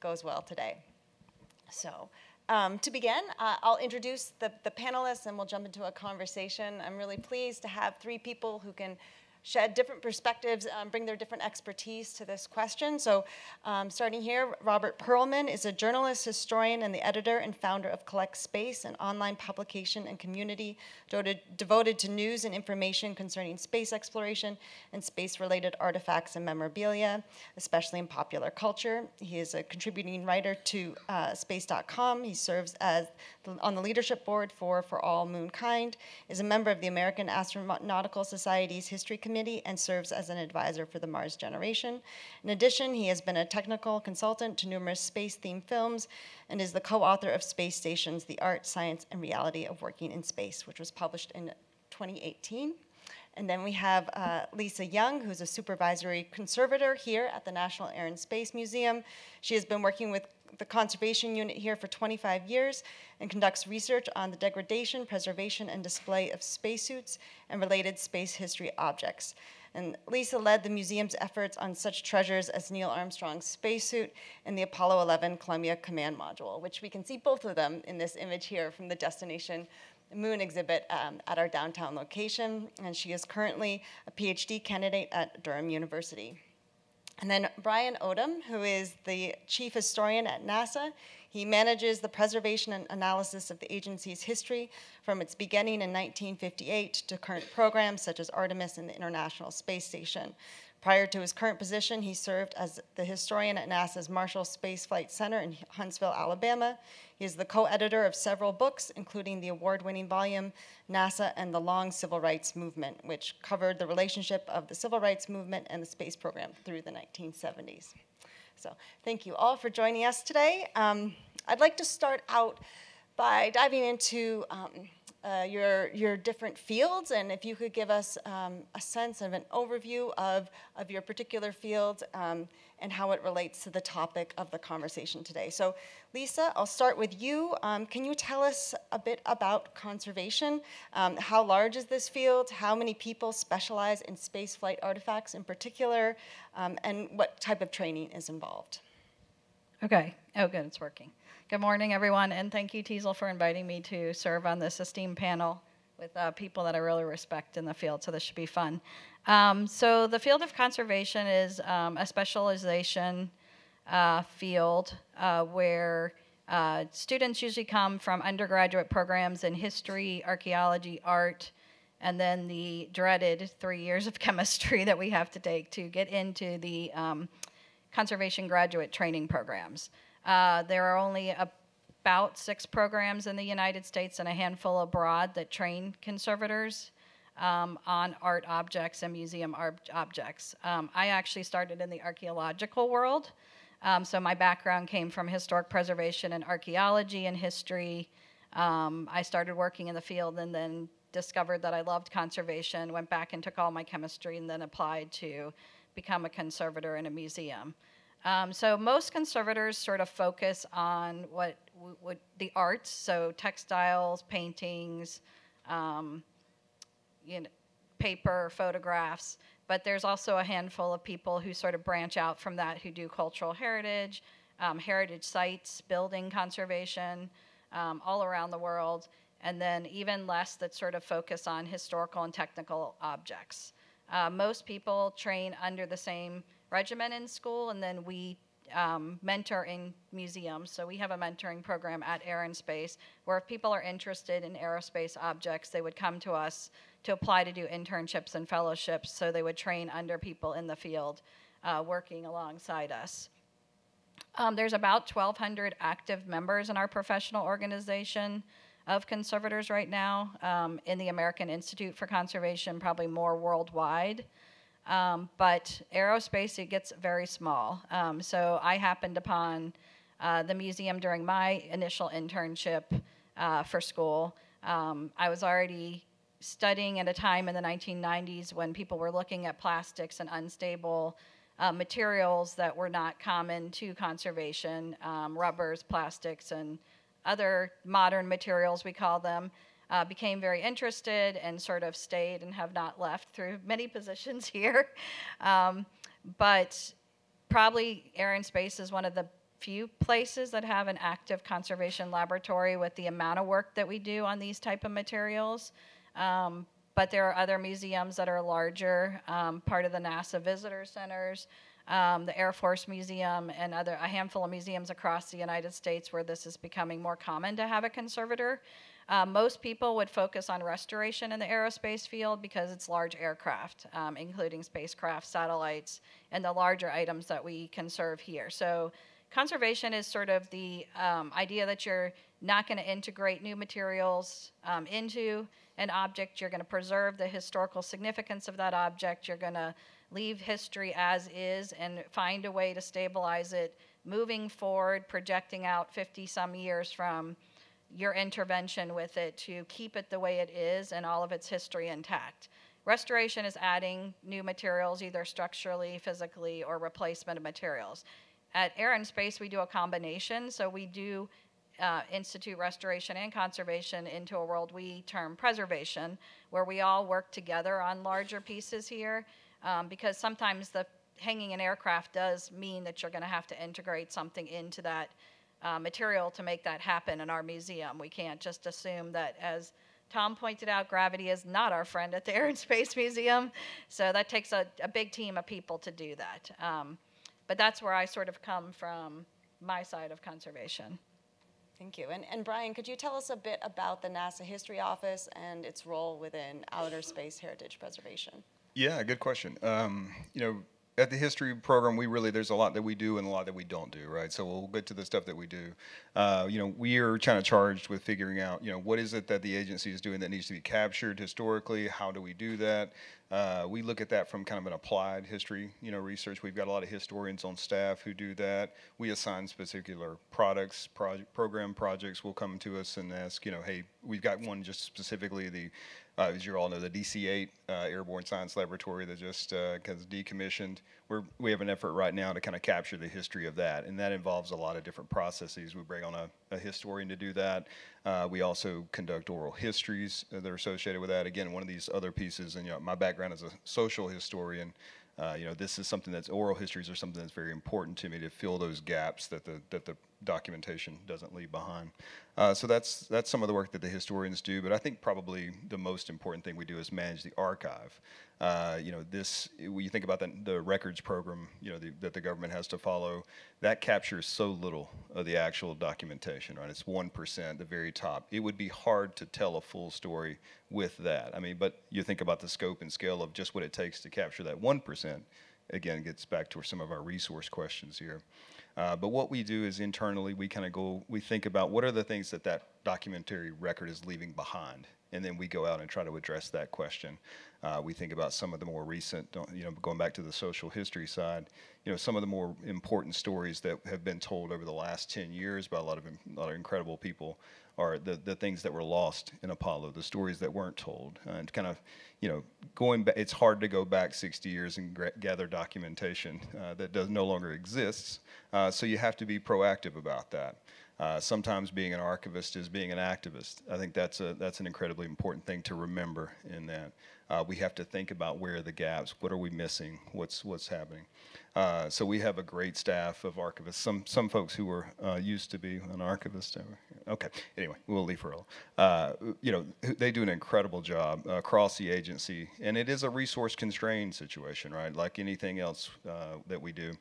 goes well today. So to begin, I'll introduce the panelists and we'll jump into a conversation. I'm really pleased to have three people who can shed different perspectives, bring their different expertise to this question. So starting here, Robert Pearlman is a journalist, historian, and the editor and founder of collectSPACE, an online publication and community devoted to news and information concerning space exploration and space-related artifacts and memorabilia, especially in popular culture. He is a contributing writer to space.com. He serves as on the leadership board for All Moonkind, is a member of the American Astronautical Society's History Committee, and serves as an advisor for the Mars Generation. In addition, he has been a technical consultant to numerous space-themed films and is the co-author of Space Stations, The Art, Science, and Reality of Working in Space, which was published in 2018. And then we have Lisa Young, who's a supervisory conservator here at the National Air and Space Museum. She has been working with the conservation unit here for 25 years and conducts research on the degradation, preservation, and display of spacesuits and related space history objects. And Lisa led the museum's efforts on such treasures as Neil Armstrong's spacesuit and the Apollo 11 Columbia Command Module, which we can see both of them in this image here from the Destination Moon exhibit at our downtown location. And she is currently a PhD candidate at Durham University. And then Brian Odom, who is the chief historian at NASA. He manages the preservation and analysis of the agency's history from its beginning in 1958 to current programs such as Artemis and the International Space Station. Prior to his current position, he served as the historian at NASA's Marshall Space Flight Center in Huntsville, Alabama. He is the co-editor of several books, including the award-winning volume, NASA and the Long Civil Rights Movement, which covered the relationship of the civil rights movement and the space program through the 1970s. So thank you all for joining us today. I'd like to start out by diving into your different fields, and if you could give us a sense of an overview of your particular field and how it relates to the topic of the conversation today. So Lisa, I'll start with you. Can you tell us a bit about conservation? How large is this field? How many people specialize in spaceflight artifacts in particular? And what type of training is involved? Okay. Oh, good. It's working. Good morning, everyone, and thank you, Teasel, for inviting me to serve on this esteemed panel with people that I really respect in the field, so this should be fun. So the field of conservation is a specialization field where students usually come from undergraduate programs in history, archaeology, art, and then the dreaded 3 years of chemistry that we have to take to get into the conservation graduate training programs. There are only about 6 programs in the United States and a handful abroad that train conservators on art objects and museum objects. I actually started in the archaeological world, so my background came from historic preservation and archaeology and history. I started working in the field and then discovered that I loved conservation, went back and took all my chemistry and then applied to become a conservator in a museum. So most conservators sort of focus on what the arts, so textiles, paintings, paper, photographs, but there's also a handful of people who sort of branch out from that who do cultural heritage, heritage sites, building conservation, all around the world, and then even less that sort of focus on historical and technical objects. Most people train under the same regimen in school, and then we mentor in museums. So we have a mentoring program at Air and Space where if people are interested in aerospace objects, they would come to us to apply to do internships and fellowships, so they would train under people in the field working alongside us. There's about 1,200 active members in our professional organization of conservators right now, in the American Institute for Conservation, probably more worldwide. But aerospace, it gets very small. So I happened upon the museum during my initial internship for school. I was already studying at a time in the 1990s when people were looking at plastics and unstable materials that were not common to conservation, rubbers, plastics, and other modern materials, we call them. Became very interested and sort of stayed and have not left through many positions here. But probably Air and Space is one of the few places that have an active conservation laboratory with the amount of work that we do on these type of materials. But there are other museums that are larger, part of the NASA visitor centers, the Air Force Museum, and a handful of museums across the United States where this is becoming more common to have a conservator. Most people would focus on restoration in the aerospace field because it's large aircraft, including spacecraft, satellites, and the larger items that we conserve here. So conservation is sort of the idea that you're not going to integrate new materials into an object. You're going to preserve the historical significance of that object. You're going to leave history as is and find a way to stabilize it moving forward, projecting out 50-some years from your intervention with it to keep it the way it is and all of its history intact. Restoration is adding new materials, either structurally, physically, or replacement of materials. At Air and Space, we do a combination, so we do institute restoration and conservation into a world we term preservation, where we all work together on larger pieces here, because sometimes hanging an aircraft does mean that you're going to have to integrate something into that material to make that happen in our museum. We can't just assume that, as Tom pointed out, gravity is not our friend at the Air and Space Museum, so that takes a big team of people to do that. But that's where I sort of come from, my side of conservation. Thank you. And Brian, could you tell us a bit about the NASA History Office and its role within outer space heritage preservation? Yeah, good question. You know, at the history program, there's a lot that we do and a lot that we don't do, right? So we'll get to the stuff that we do. You know, we are kind of charged with figuring out, you know, what is it that the agency is doing that needs to be captured historically? How do we do that? We look at that from kind of an applied history, you know, research. We've got a lot of historians on staff who do that. We assign particular program projects will come to us and ask, you know, hey, we've got one just specifically as you all know, the DC-8 Airborne Science Laboratory that just gets decommissioned. We have an effort right now to kind of capture the history of that, and that involves a lot of different processes. We bring on a historian to do that. We also conduct oral histories that are associated with that. Again, one of these other pieces, and you know, my background as a social historian, you know, this is something oral histories are something that's very important to me to fill those gaps that the documentation doesn't leave behind. So that's some of the work that the historians do, but I think probably the most important thing we do is manage the archive. You know, when you think about the records program, you know, that the government has to follow, that captures so little of the actual documentation, right? It's 1%, the very top. It would be hard to tell a full story with that. I mean, but you think about the scope and scale of just what it takes to capture that 1%, again, gets back to some of our resource questions here. But what we do is internally, we think about what are the things that documentary record is leaving behind, and then we go out and try to address that question. We think about some of the more recent, you know, going back to the social history side, you know, some of the more important stories that have been told over the last 10 years by a lot of incredible people are the things that were lost in Apollo, the stories that weren't told, and kind of, you know, going back. It's hard to go back 60 years and gather documentation that no longer exists. So you have to be proactive about that. Sometimes being an archivist is being an activist. I think that's an incredibly important thing to remember in that. We have to think about where are the gaps, what are we missing, what's happening. So we have a great staff of archivists. Some folks who were used to be an archivist. Okay, anyway, we'll leave her alone. You know, they do an incredible job across the agency, and it is a resource-constrained situation, right? Like anything else that we do.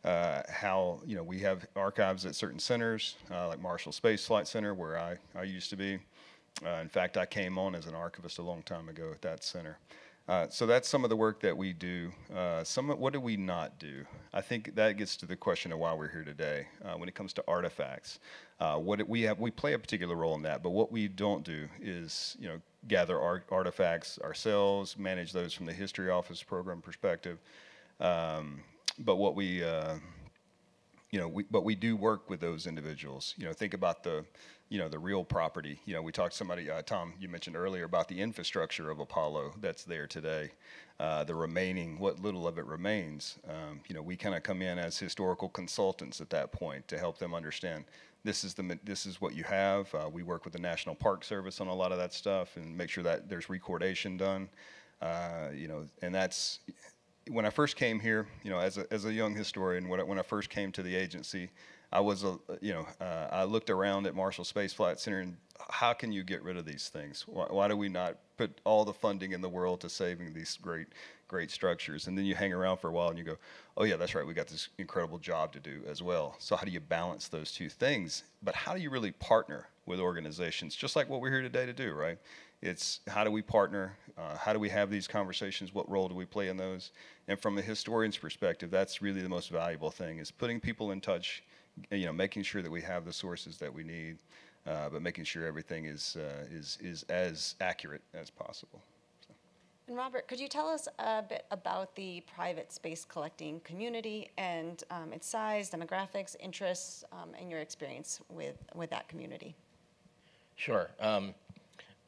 You know, we have archives at certain centers, like Marshall Space Flight Center, where I used to be. In fact, I came on as an archivist a long time ago at that center. So that's some of the work that we do. What do we not do? I think that gets to the question of why we're here today. When it comes to artifacts, we play a particular role in that, but what we don't do is, you know, gather artifacts ourselves, manage those from the History Office program perspective. But what we do work with those individuals. You know, think about the real property. You know, we talked to somebody, Tom, you mentioned earlier about the infrastructure of Apollo that's there today. The remaining, what little of it remains. You know, we kind of come in as historical consultants at that point to help them understand this is what you have. We work with the National Park Service on a lot of that stuff and make sure that there's recordation done. You know, and that's. When I first came here, you know, as a young historian, when I first came to the agency, I was I looked around at Marshall Space Flight Center, and how can you get rid of these things? Why do we not put all the funding in the world to saving these great structures? And then you hang around for a while and you go, oh yeah, that's right, we got this incredible job to do as well. So how do you balance those two things? But how do you really partner with organizations, just like what we're here today to do, right? It's how do we partner? How do we have these conversations? What role do we play in those? And from a historian's perspective, that's really the most valuable thing, is putting people in touch, making sure that we have the sources that we need, but making sure everything is as accurate as possible. And Robert, could you tell us a bit about the private space collecting community and its size, demographics, interests, and your experience with that community? Sure.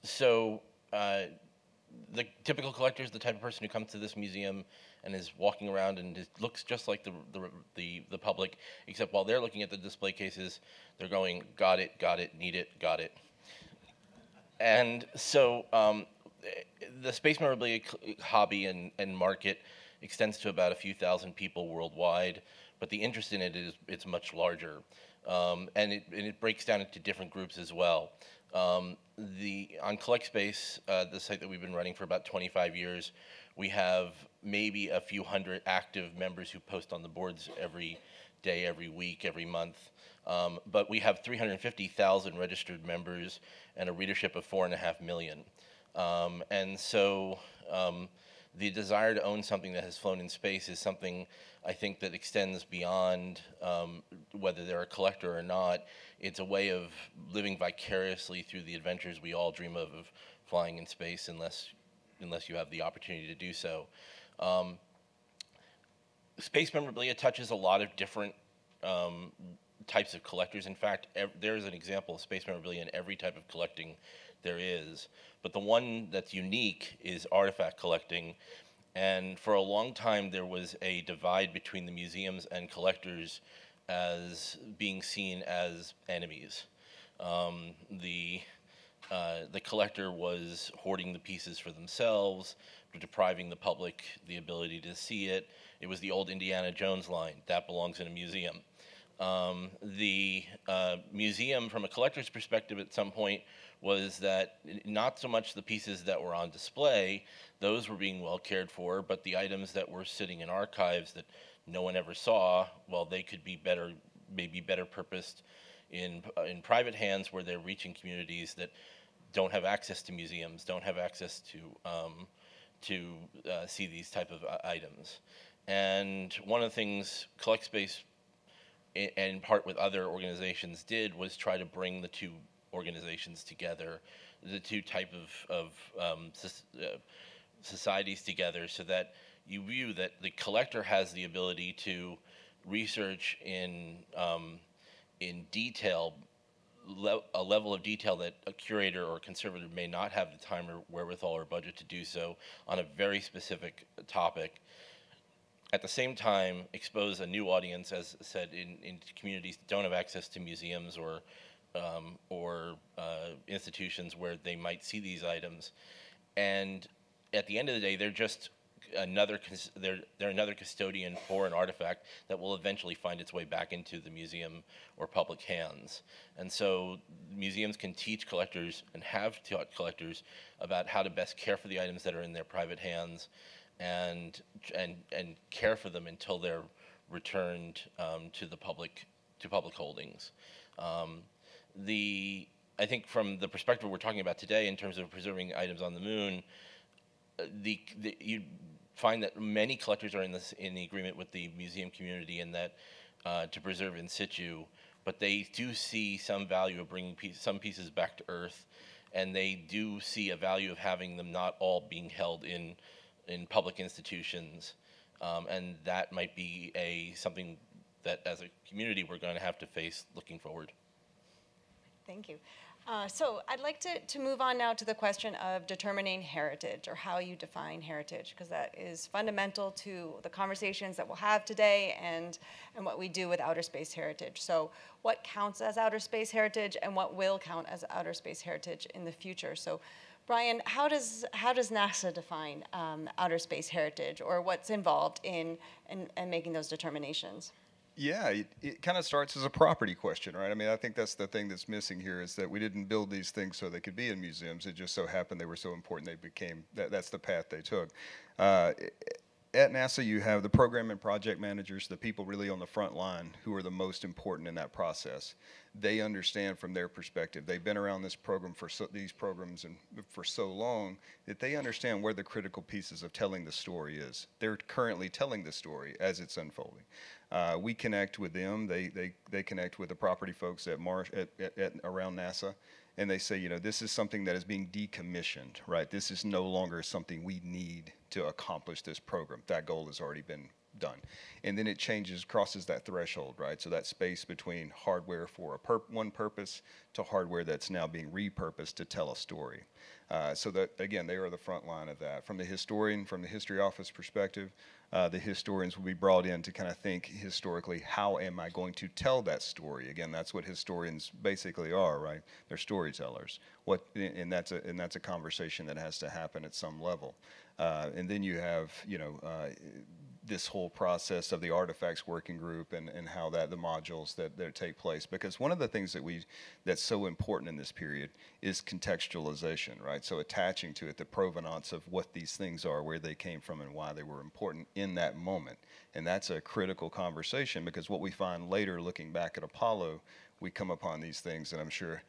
So the typical collector is the type of person who comes to this museum and is walking around and looks just like the public, except while they're looking at the display cases, they're going, got it, need it, got it. And so the space memorabilia hobby and market extends to about a few thousand people worldwide, but the interest in it it's much larger. And it breaks down into different groups as well. On collectSPACE, the site that we've been running for about 25 years, we have maybe a few hundred active members who post on the boards every day, every week, every month. But we have 350,000 registered members and a readership of 4.5 million. And so the desire to own something that has flown in space is something I think that extends beyond whether they're a collector or not. It's a way of living vicariously through the adventures we all dream of flying in space, unless you have the opportunity to do so. Space memorabilia touches a lot of different types of collectors. In fact, there's an example of space memorabilia in every type of collecting there is. But the one that's unique is artifact collecting. And for a long time, there was a divide between the museums and collectors as being seen as enemies. The collector was hoarding the pieces for themselves, depriving the public the ability to see it. It was the old Indiana Jones line, that belongs in a museum. The museum, from a collector's perspective at some point, was that not so much the pieces that were on display, those were being well cared for, but the items that were sitting in archives that no one ever saw, well, they could be maybe better purposed in private hands, where they're reaching communities that don't have access to museums, don't have access to see these type of items. And one of the things collectSPACE, in part with other organizations, did was try to bring the two organizations together, the two type of societies together, so that you view that the collector has the ability to research in detail, a level of detail that a curator or a conservator may not have the time or wherewithal or budget to do so on a very specific topic. At the same time, expose a new audience, as said, in communities that don't have access to museums or institutions where they might see these items. And at the end of the day, they're just another custodian for an artifact that will eventually find its way back into the museum or public hands. And so museums can teach collectors, and have taught collectors, about how to best care for the items that are in their private hands, and care for them until they're returned to public holdings. I think from the perspective we're talking about today, in terms of preserving items on the moon, you find that many collectors are in the agreement with the museum community in that to preserve in situ, but they do see some value of bringing some pieces back to Earth, and they do see a value of having them not all being held in public institutions, and that might be something that as a community we're going to have to face looking forward. Thank you. So I'd like to move on now to the question of determining heritage, or how you define heritage, because that is fundamental to the conversations that we'll have today and what we do with outer space heritage. So what counts as outer space heritage, and what will count as outer space heritage in the future? So Brian, how does NASA define outer space heritage, or what's involved in making those determinations? Yeah, it kind of starts as a property question, right? I mean, I think that's the thing that's missing here is that we didn't build these things so they could be in museums. It just so happened they were so important they became, that's the path they took. Uh, at NASA, you have the program and project managers, the people really on the front line who are the most important in that process. They understand from their perspective. They've been around this program for these programs and for so long that they understand where the critical pieces of telling the story is. They're currently telling the story as it's unfolding. We connect with them. They connect with the property folks at around NASA, and they say, you know, this is something that is being decommissioned, right? This is no longer something we need to accomplish this program. That goal has already been done. And then it changes, crosses that threshold, right? So that space between hardware for one purpose to hardware that's now being repurposed to tell a story. So that, again, they are the front line of that. From the historian, from the history office perspective, the historians will be brought in to kind of think historically, how am I going to tell that story? Again, that's what historians basically are, right? They're storytellers. And that's a conversation that has to happen at some level. And then you have, you know, this whole process of the artifacts working group and how the modules that take place. Because one of the things that's so important in this period is contextualization, right? So attaching to it the provenance of what these things are, where they came from and why they were important in that moment. And that's a critical conversation, because what we find later looking back at Apollo, we come upon these things, and I'm sure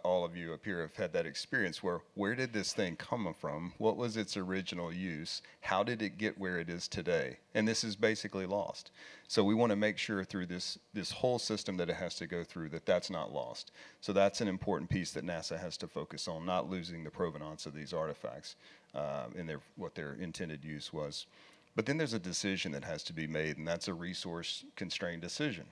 all of you up here have had that experience where did this thing come from? What was its original use? How did it get where it is today? And this is basically lost. So we want to make sure through this whole system that it has to go through that's not lost. So that's an important piece that NASA has to focus on, not losing the provenance of these artifacts and what their intended use was. But then there's a decision that has to be made, and that's a resource-constrained decision.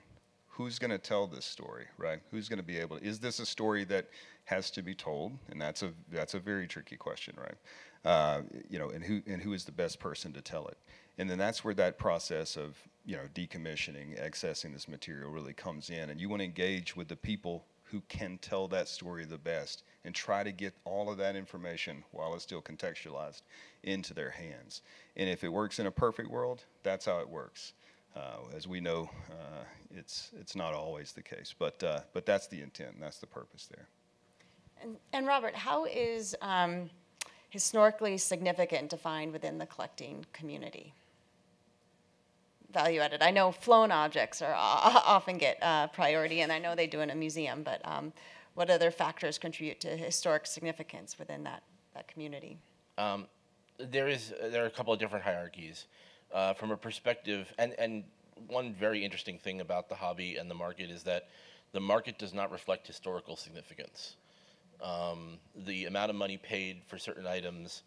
Who's going to tell this story, right? Who's going to be able to? Is this a story that has to be told? And that's a very tricky question, right? You know, and who is the best person to tell it? And then that's where that process of, you know, decommissioning, accessing this material really comes in. And you want to engage with the people who can tell that story the best and try to get all of that information while it's still contextualized into their hands. And if it works in a perfect world, that's how it works. As we know, it's not always the case, but that's the intent, and that's the purpose there. And Robert, how is historically significant defined within the collecting community? Value added. I know flown objects often get priority, and I know they do in a museum, but what other factors contribute to historic significance within that community? There are a couple of different hierarchies. From a perspective, and one very interesting thing about the hobby and the market is that the market does not reflect historical significance. The amount of money paid for certain items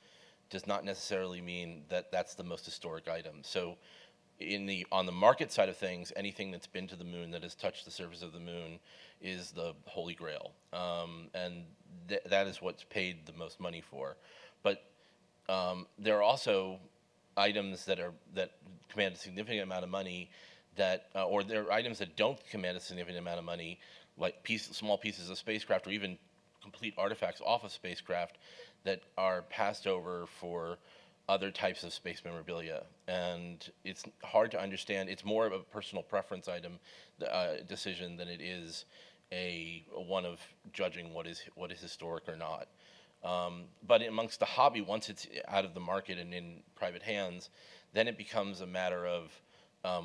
does not necessarily mean that that's the most historic item. So on the market side of things, anything that's been to the moon, that has touched the surface of the moon, is the holy grail. And that is what's paid the most money for. But there are also items that command a significant amount of money or there are items that don't command a significant amount of money, like small pieces of spacecraft or even complete artifacts off of spacecraft that are passed over for other types of space memorabilia. And it's hard to understand. It's more of a personal preference item decision than it is one of judging what is historic or not. But amongst the hobby, once it's out of the market and in private hands, then it becomes a matter of,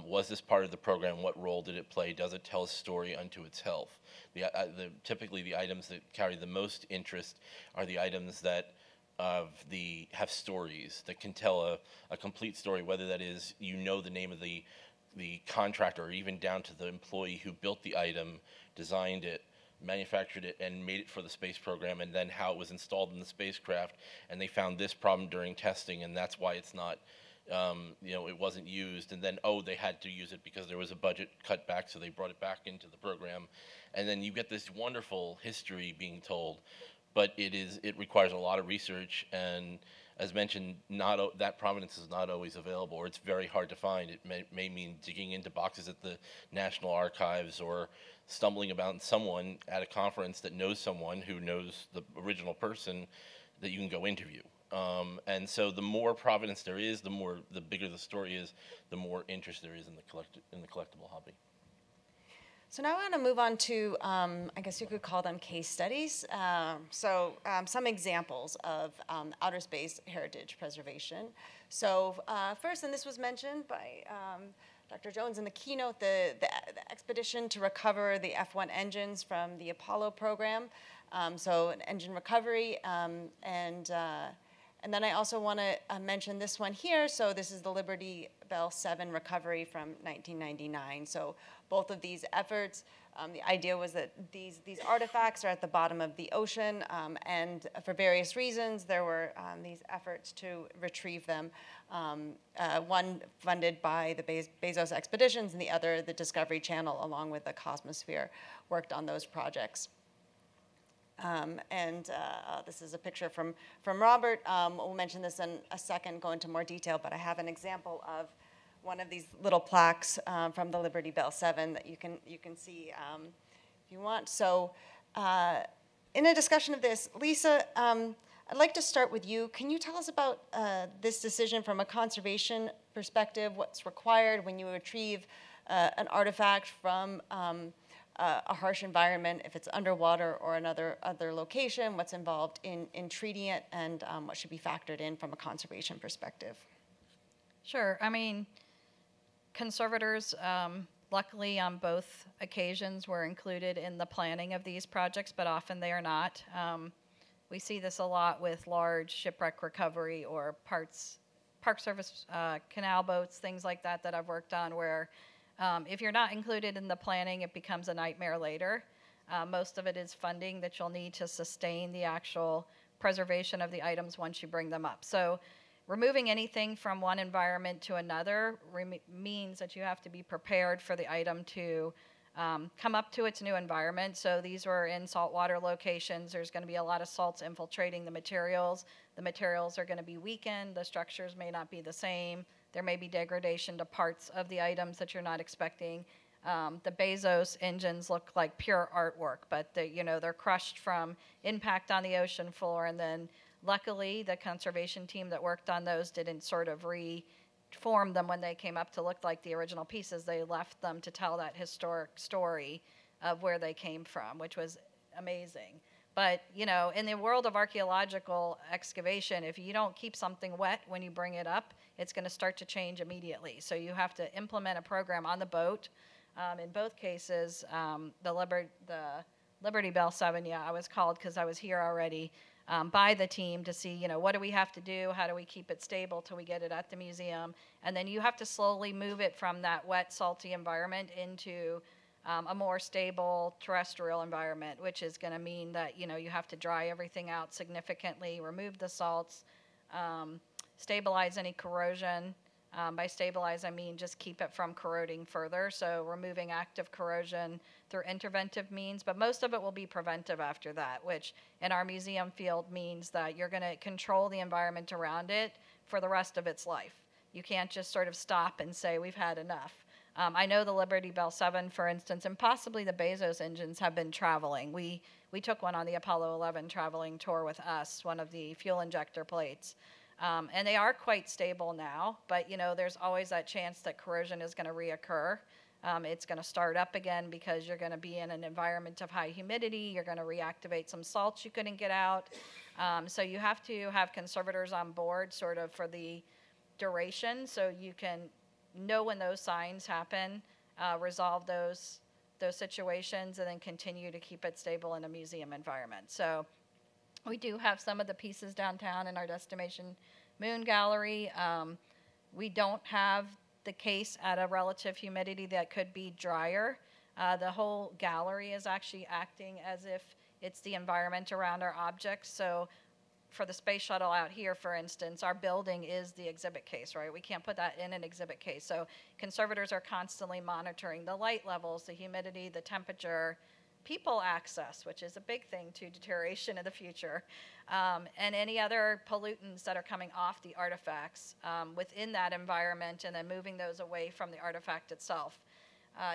was this part of the program? What role did it play? Does it tell a story unto itself? Typically, the items that carry the most interest are the items that have stories, that can tell a complete story, whether that is, you know, the name of the contractor, or even down to the employee who built the item, designed it, manufactured it, and made it for the space program, and then how it was installed in the spacecraft, and they found this problem during testing, and that's why it's not, you know, it wasn't used, and then, they had to use it because there was a budget cut back, so they brought it back into the program, and then you get this wonderful history being told, but it requires a lot of research, and as mentioned, that provenance is not always available, or it's very hard to find. It may mean digging into boxes at the National Archives, or stumbling about someone at a conference that knows someone who knows the original person that you can go interview. And so the more provenance there is, the bigger the story is, the more interest there is in the collectible hobby. So now I want to move on to, I guess you could call them case studies. Some examples of outer space heritage preservation. So first, and this was mentioned by Dr. Jones in the keynote, the expedition to recover the F-1 engines from the Apollo program. So an engine recovery, and then I also want to mention this one here. So this is the Liberty Bell 7 recovery from 1999. So both of these efforts, the idea was that these artifacts are at the bottom of the ocean, and for various reasons, there were these efforts to retrieve them. One funded by the Bezos expeditions, and the other, the Discovery Channel, along with the Cosmosphere, worked on those projects. This is a picture from Robert. We'll mention this in a second, go into more detail, but I have an example of one of these little plaques from the Liberty Bell 7 that you can see if you want. So in a discussion of this, Lisa, I'd like to start with you. Can you tell us about this decision from a conservation perspective, what's required when you retrieve an artifact from a harsh environment, if it's underwater or another location, what's involved in treating it, and what should be factored in from a conservation perspective? Sure. I mean, conservators, luckily on both occasions, were included in the planning of these projects, but often they are not. We see this a lot with large shipwreck recovery or Park Service canal boats, things like that I've worked on, where if you're not included in the planning, it becomes a nightmare later. Most of it is funding that you'll need to sustain the actual preservation of the items once you bring them up. So removing anything from one environment to another means that you have to be prepared for the item to come up to its new environment. So these were in saltwater locations. There's going to be a lot of salts infiltrating the materials. The materials are going to be weakened. The structures may not be the same. There may be degradation to parts of the items that you're not expecting. The Bezos engines look like pure artwork, but they're crushed from impact on the ocean floor, and then luckily the conservation team that worked on those didn't sort of reform them when they came up to look like the original pieces. They left them to tell that historic story of where they came from, which was amazing. But, in the world of archaeological excavation, if you don't keep something wet when you bring it up, it's going to start to change immediately. So you have to implement a program on the boat. In both cases, the Liberty Bell 7, I was called because I was here already, by the team to see, what do we have to do? How do we keep it stable till we get it at the museum? And then you have to slowly move it from that wet, salty environment into a more stable terrestrial environment, which is going to mean that, you have to dry everything out significantly, remove the salts, stabilize any corrosion. By stabilize, I mean just keep it from corroding further. So removing active corrosion through interventive means, but most of it will be preventive after that, which in our museum field means that you're going to control the environment around it for the rest of its life. You can't just sort of stop and say, we've had enough. I know the Liberty Bell 7, for instance, and possibly the Bezos engines have been traveling. We took one on the Apollo 11 traveling tour with us, one of the fuel injector plates. And they are quite stable now, but there's always that chance that corrosion is going to reoccur. It's going to start up again because you're going to be in an environment of high humidity. You're going to reactivate some salts you couldn't get out. So you have to have conservators on board sort of for the duration so you can know when those signs happen, resolve those situations, and then continue to keep it stable in a museum environment. So we do have some of the pieces downtown in our Destination Moon Gallery. We don't have the case at a relative humidity that could be drier. The whole gallery is actually acting as if it's the environment around our objects. So for the space shuttle out here, for instance, our building is the exhibit case, right? We can't put that in an exhibit case. So conservators are constantly monitoring the light levels, the humidity, the temperature, people access, which is a big thing to deterioration in the future, and any other pollutants that are coming off the artifacts within that environment, and then moving those away from the artifact itself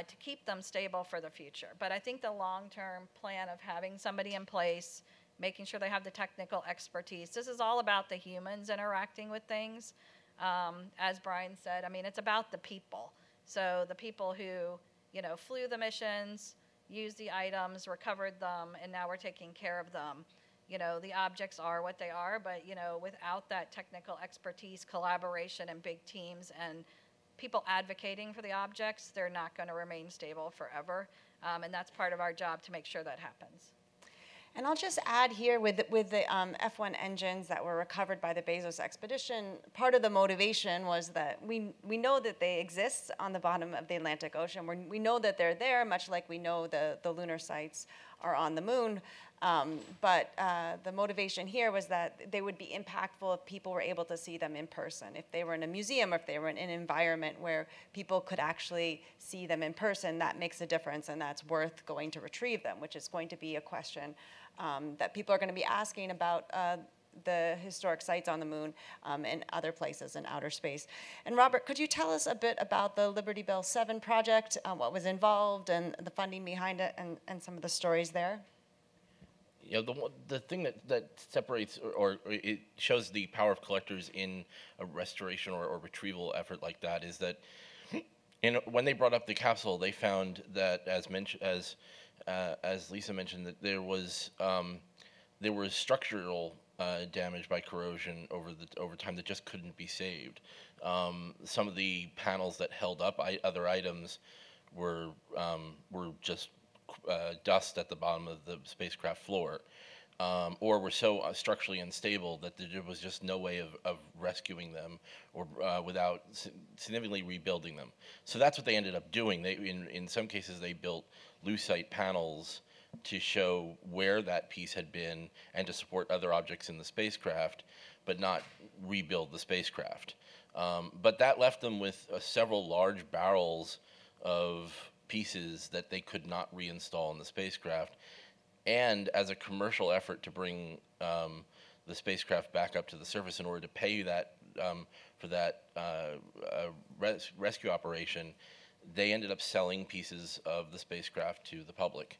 to keep them stable for the future. But I think the long-term plan of having somebody in place, making sure they have the technical expertise, this is all about the humans interacting with things. As Brian said, I mean, it's about the people. So the people who flew the missions, used the items, recovered them, and now we're taking care of them. The objects are what they are, but, without that technical expertise, collaboration, and big teams, and people advocating for the objects, they're not going to remain stable forever. And that's part of our job to make sure that happens. And I'll just add here with the F1 engines that were recovered by the Bezos expedition, part of the motivation was that we know that they exist on the bottom of the Atlantic Ocean. We know that they're there, much like we know the lunar sites are on the moon. But the motivation here was that they would be impactful if people were able to see them in person, if they were in a museum or if they were in an environment where people could actually see them in person. That makes a difference, and that's worth going to retrieve them, which is going to be a question that people are going to be asking about the historic sites on the moon and other places in outer space. And Robert, could you tell us a bit about the Liberty Bell 7 project, what was involved and the funding behind it, and some of the stories there? The thing that separates or it shows the power of collectors in a restoration or retrieval effort like that is that when they brought up the capsule, they found that, as Lisa mentioned, that there was structural damage by corrosion over time that just couldn't be saved. Some of the panels that held up other items were just dust at the bottom of the spacecraft floor, or were so structurally unstable that there was just no way of rescuing them or without significantly rebuilding them. So that's what they ended up doing. In some cases, they built lucite panels to show where that piece had been and to support other objects in the spacecraft, but not rebuild the spacecraft. But that left them with several large barrels of pieces that they could not reinstall in the spacecraft. And as a commercial effort to bring the spacecraft back up to the surface in order to pay that for that rescue operation, they ended up selling pieces of the spacecraft to the public.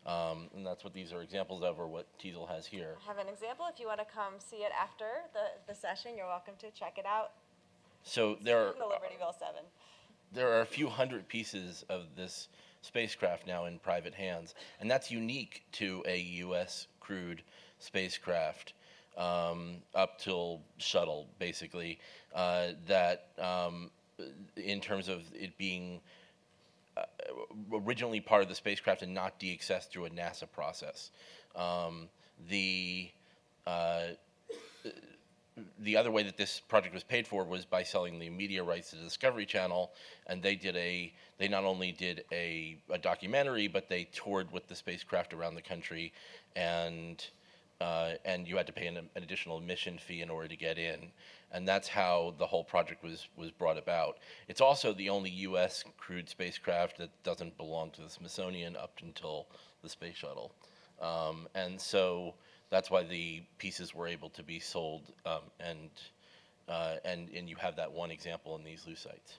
And that's what these are examples of, or what Teasel has here. I have an example. If you want to come see it after the session, you're welcome to check it out. So there are the Liberty Bell 7. There are a few hundred pieces of this spacecraft now in private hands, and that's unique to a U.S. crewed spacecraft up till shuttle, basically, that in terms of it being originally part of the spacecraft and not de-accessed through a NASA process. The other way that this project was paid for was by selling the media rights to the Discovery Channel, and they not only did a documentary, but they toured with the spacecraft around the country, and you had to pay an additional admission fee in order to get in, and that's how the whole project was brought about. It's also the only U.S. crewed spacecraft that doesn't belong to the Smithsonian up until the space shuttle, and so that's why the pieces were able to be sold, and you have that one example in these lucites.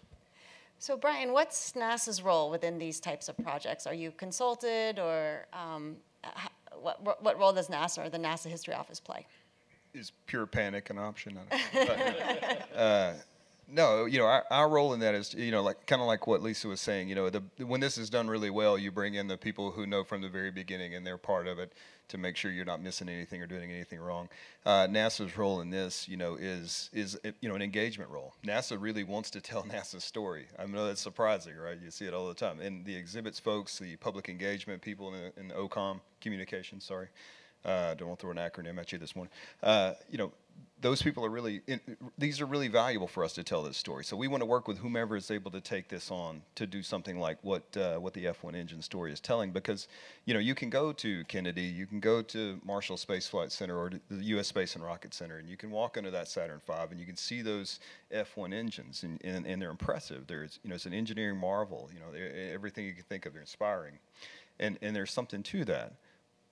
So Brian, what's NASA's role within these types of projects? Are you consulted, or what role does NASA or the NASA History Office play? Is pure panic an option? No, our role in that is, kind of like what Lisa was saying. When this is done really well, you bring in the people who know from the very beginning, and they're part of it to make sure you're not missing anything or doing anything wrong. NASA's role in this, is an engagement role. NASA really wants to tell NASA's story. I know that's surprising, right? You see it all the time. And the exhibits folks, the public engagement people in the OCOM communications, sorry. Don't want to throw an acronym at you this morning. Those people are these are really valuable for us to tell this story. So we want to work with whomever is able to take this on to do something like what the F1 engine story is telling, because, you can go to Kennedy, you can go to Marshall Space Flight Center or the U.S. Space and Rocket Center, and you can walk into that Saturn V and you can see those F1 engines, and they're impressive. It's an engineering marvel. Everything you can think of, they're inspiring, and there's something to that.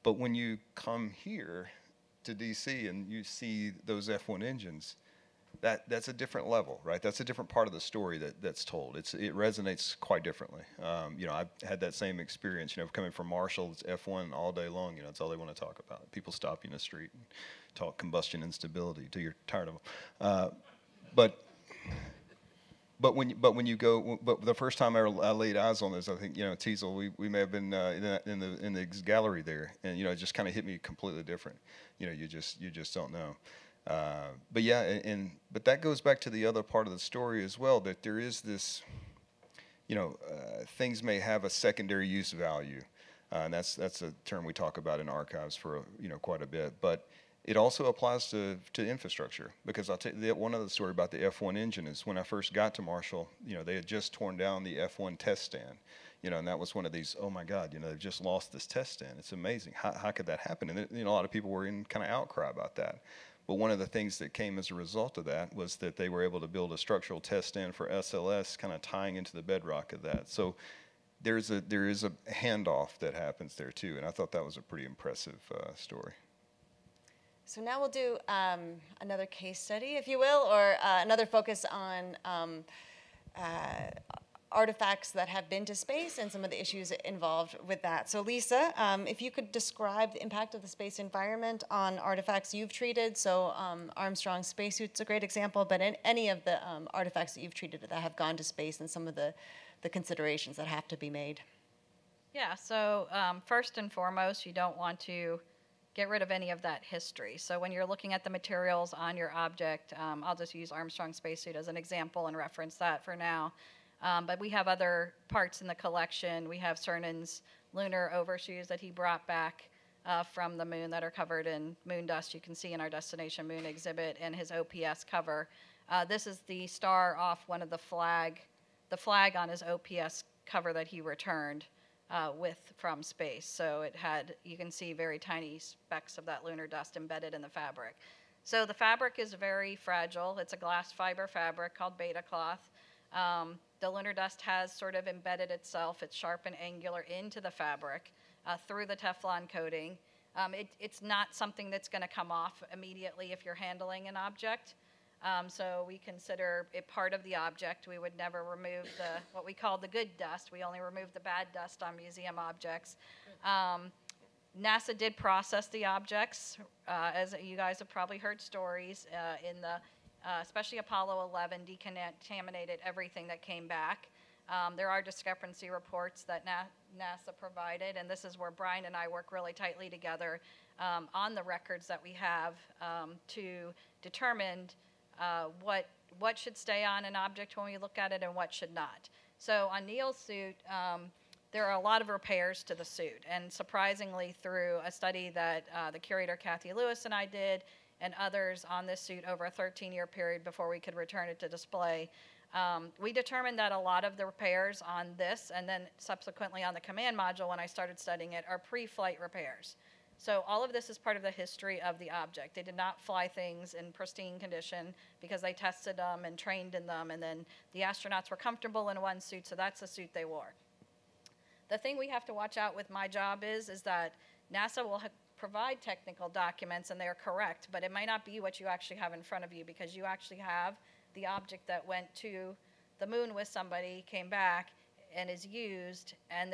But when you come here to DC and you see those F1 engines, that's a different level, right? That's a different part of the story that's told. It resonates quite differently. I've had that same experience. Coming from Marshall, it's F1 all day long. It's all they want to talk about. People stop you in the street and talk combustion instability till you're tired of them. But But when you go, but the first time I laid eyes on this, I think, Teasel, we may have been in the gallery there, and it just kind of hit me completely different. You just don't know. But yeah, but that goes back to the other part of the story as well, that there is this, things may have a secondary use value, and that's a term we talk about in archives for quite a bit, but it also applies to infrastructure, because I'll tell you one other story about the F1 engine is when I first got to Marshall, they had just torn down the F1 test stand, and that was one of these, oh my God, they've just lost this test stand. It's amazing. How could that happen? And a lot of people were in kind of outcry about that. But one of the things that came as a result of that was that they were able to build a structural test stand for SLS, kind of tying into the bedrock of that. So there is a handoff that happens there too, and I thought that was a pretty impressive story. So now we'll do another case study, if you will, or another focus on artifacts that have been to space and some of the issues involved with that. So Lisa, if you could describe the impact of the space environment on artifacts you've treated. So Armstrong spacesuit's a great example, but in any of the artifacts that you've treated that have gone to space and some of the considerations that have to be made. Yeah, so first and foremost, you don't want to get rid of any of that history. So when you're looking at the materials on your object, I'll just use Armstrong spacesuit as an example and reference that for now. But we have other parts in the collection. We have Cernan's lunar overshoes that he brought back from the moon that are covered in moon dust. You can see in our Destination Moon exhibit, and his OPS cover. This is the star off one of the flag on his OPS cover that he returned from space. So it had, you can see very tiny specks of that lunar dust embedded in the fabric. So the fabric is very fragile. It's a glass fiber fabric called beta cloth. The lunar dust has sort of embedded itself, it's sharp and angular, into the fabric through the Teflon coating. It's not something that's going to come off immediately if you're handling an object. So we consider it part of the object. We would never remove what we call the good dust. We only remove the bad dust on museum objects. NASA did process the objects, as you guys have probably heard stories especially Apollo 11 decontaminated everything that came back. There are discrepancy reports that NASA provided, and this is where Brian and I work really tightly together on the records that we have to determine what should stay on an object when we look at it and what should not. So on Neil's suit, there are a lot of repairs to the suit, and surprisingly, through a study that the curator Kathy Lewis and I did, and others on this suit over a 13-year period before we could return it to display, we determined that a lot of the repairs on this, and then subsequently on the command module when I started studying it, are pre-flight repairs. So all of this is part of the history of the object. They did not fly things in pristine condition because they tested them and trained in them, and then the astronauts were comfortable in one suit, so that's the suit they wore. The thing we have to watch out with my job is that NASA will provide technical documents, and they are correct, but it might not be what you actually have in front of you, because you actually have the object that went to the moon with somebody, came back, and is used, and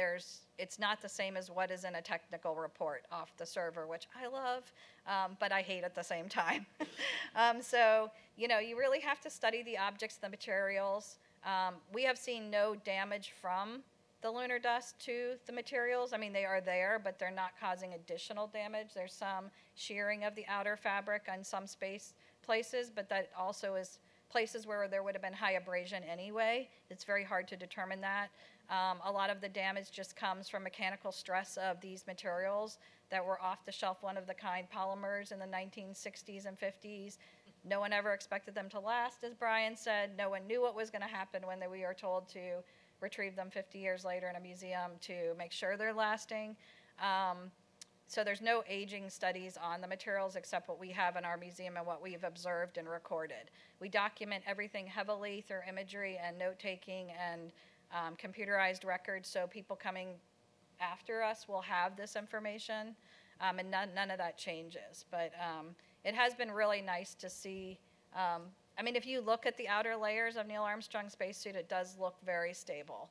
it's not the same as what is in a technical report off the server, which I love, but I hate at the same time. So, you really have to study the objects, the materials. We have seen no damage from the lunar dust to the materials. I mean, they are there, but they're not causing additional damage. There's some shearing of the outer fabric on some space places, but that also is places where there would have been high abrasion anyway. It's very hard to determine that. A lot of the damage just comes from mechanical stress of these materials that were off-the-shelf, one-of-the-kind polymers in the 1960s and 50s. No one ever expected them to last, as Brian said. No one knew what was going to happen when we were told to retrieve them 50 years later in a museum to make sure they're lasting. So there's no aging studies on the materials except what we have in our museum and what we've observed and recorded. We document everything heavily through imagery and note-taking and computerized records, so people coming after us will have this information, and none of that changes. But it has been really nice to see. I mean, if you look at the outer layers of Neil Armstrong's spacesuit, it does look very stable.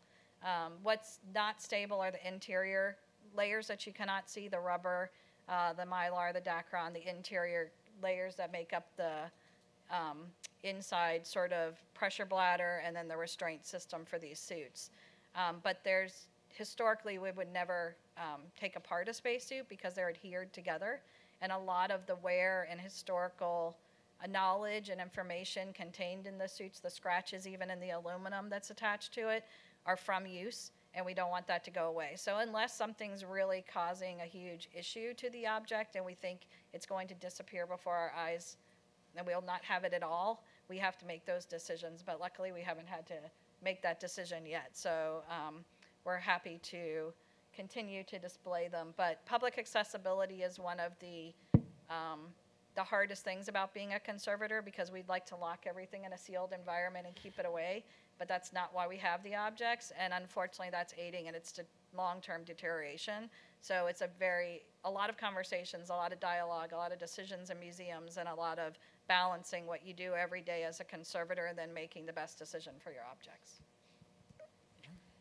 What's not stable are the interior layers that you cannot see, the rubber, the mylar, the Dacron, the interior layers that make up the inside sort of pressure bladder and then the restraint system for these suits. But historically, we would never take apart a spacesuit because they're adhered together. And a lot of the wear and historical knowledge and information contained in the suits, the scratches even in the aluminum that's attached to it, are from use, and we don't want that to go away. So unless something's really causing a huge issue to the object and we think it's going to disappear before our eyes and we'll not have it at all, we have to make those decisions. But luckily, we haven't had to make that decision yet. So we're happy to continue to display them. But public accessibility is one of the hardest things about being a conservator, because we'd like to lock everything in a sealed environment and keep it away, but that's not why we have the objects, and unfortunately that's aiding in its long-term deterioration. So it's a lot of conversations, a lot of dialogue, a lot of decisions in museums, and a lot of balancing what you do every day as a conservator and then making the best decision for your objects.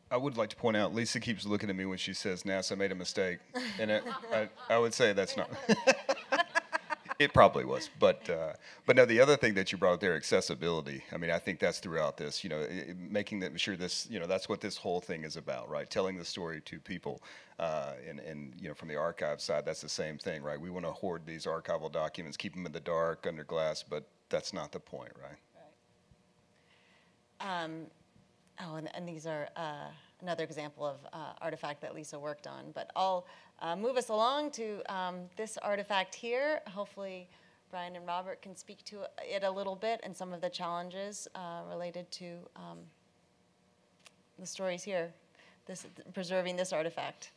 I would like to point out, Lisa keeps looking at me when she says NASA made a mistake, and I would say that's not. It probably was, but no. The other thing that you brought up there, accessibility. I mean, I think that's throughout this. Making sure this. That's what this whole thing is about, right? Telling the story to people, and from the archive side, that's the same thing, right? We want to hoard these archival documents, keep them in the dark, under glass, but that's not the point, right? Right. And these are another example of artifact that Lisa worked on. But I'll move us along to this artifact here. Hopefully, Brian and Robert can speak to it a little bit and some of the challenges related to the stories here, preserving this artifact.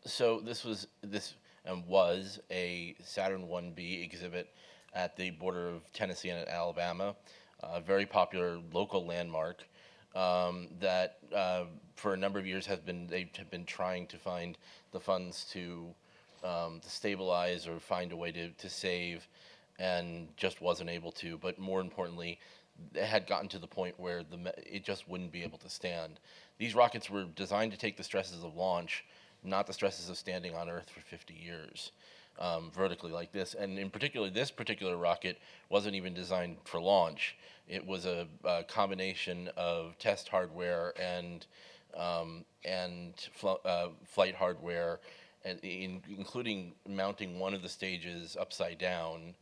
So this was a Saturn 1B exhibit at the border of Tennessee and Alabama. A very popular local landmark that for a number of years they have been trying to find the funds to stabilize or find a way to save, and just wasn't able to. But more importantly, it had gotten to the point where it just wouldn't be able to stand. These rockets were designed to take the stresses of launch, not the stresses of standing on Earth for 50 years. Vertically like this, and in particular, this particular rocket wasn't even designed for launch. It was a combination of test hardware and flight hardware, including mounting one of the stages upside down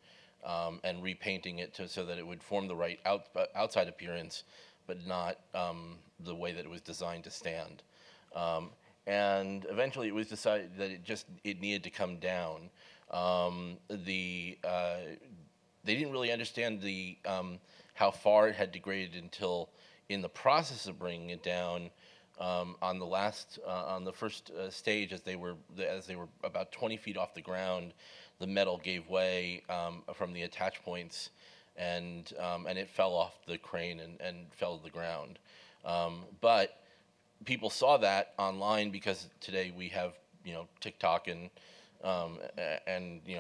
and repainting it so that it would form the right outside appearance, but not the way that it was designed to stand. And eventually it was decided that it needed to come down. They didn't really understand how far it had degraded until, in the process of bringing it down, on the first stage, as they were about 20 feet off the ground, the metal gave way from the attach points, and it fell off the crane and fell to the ground. But people saw that online, because today we have TikTok and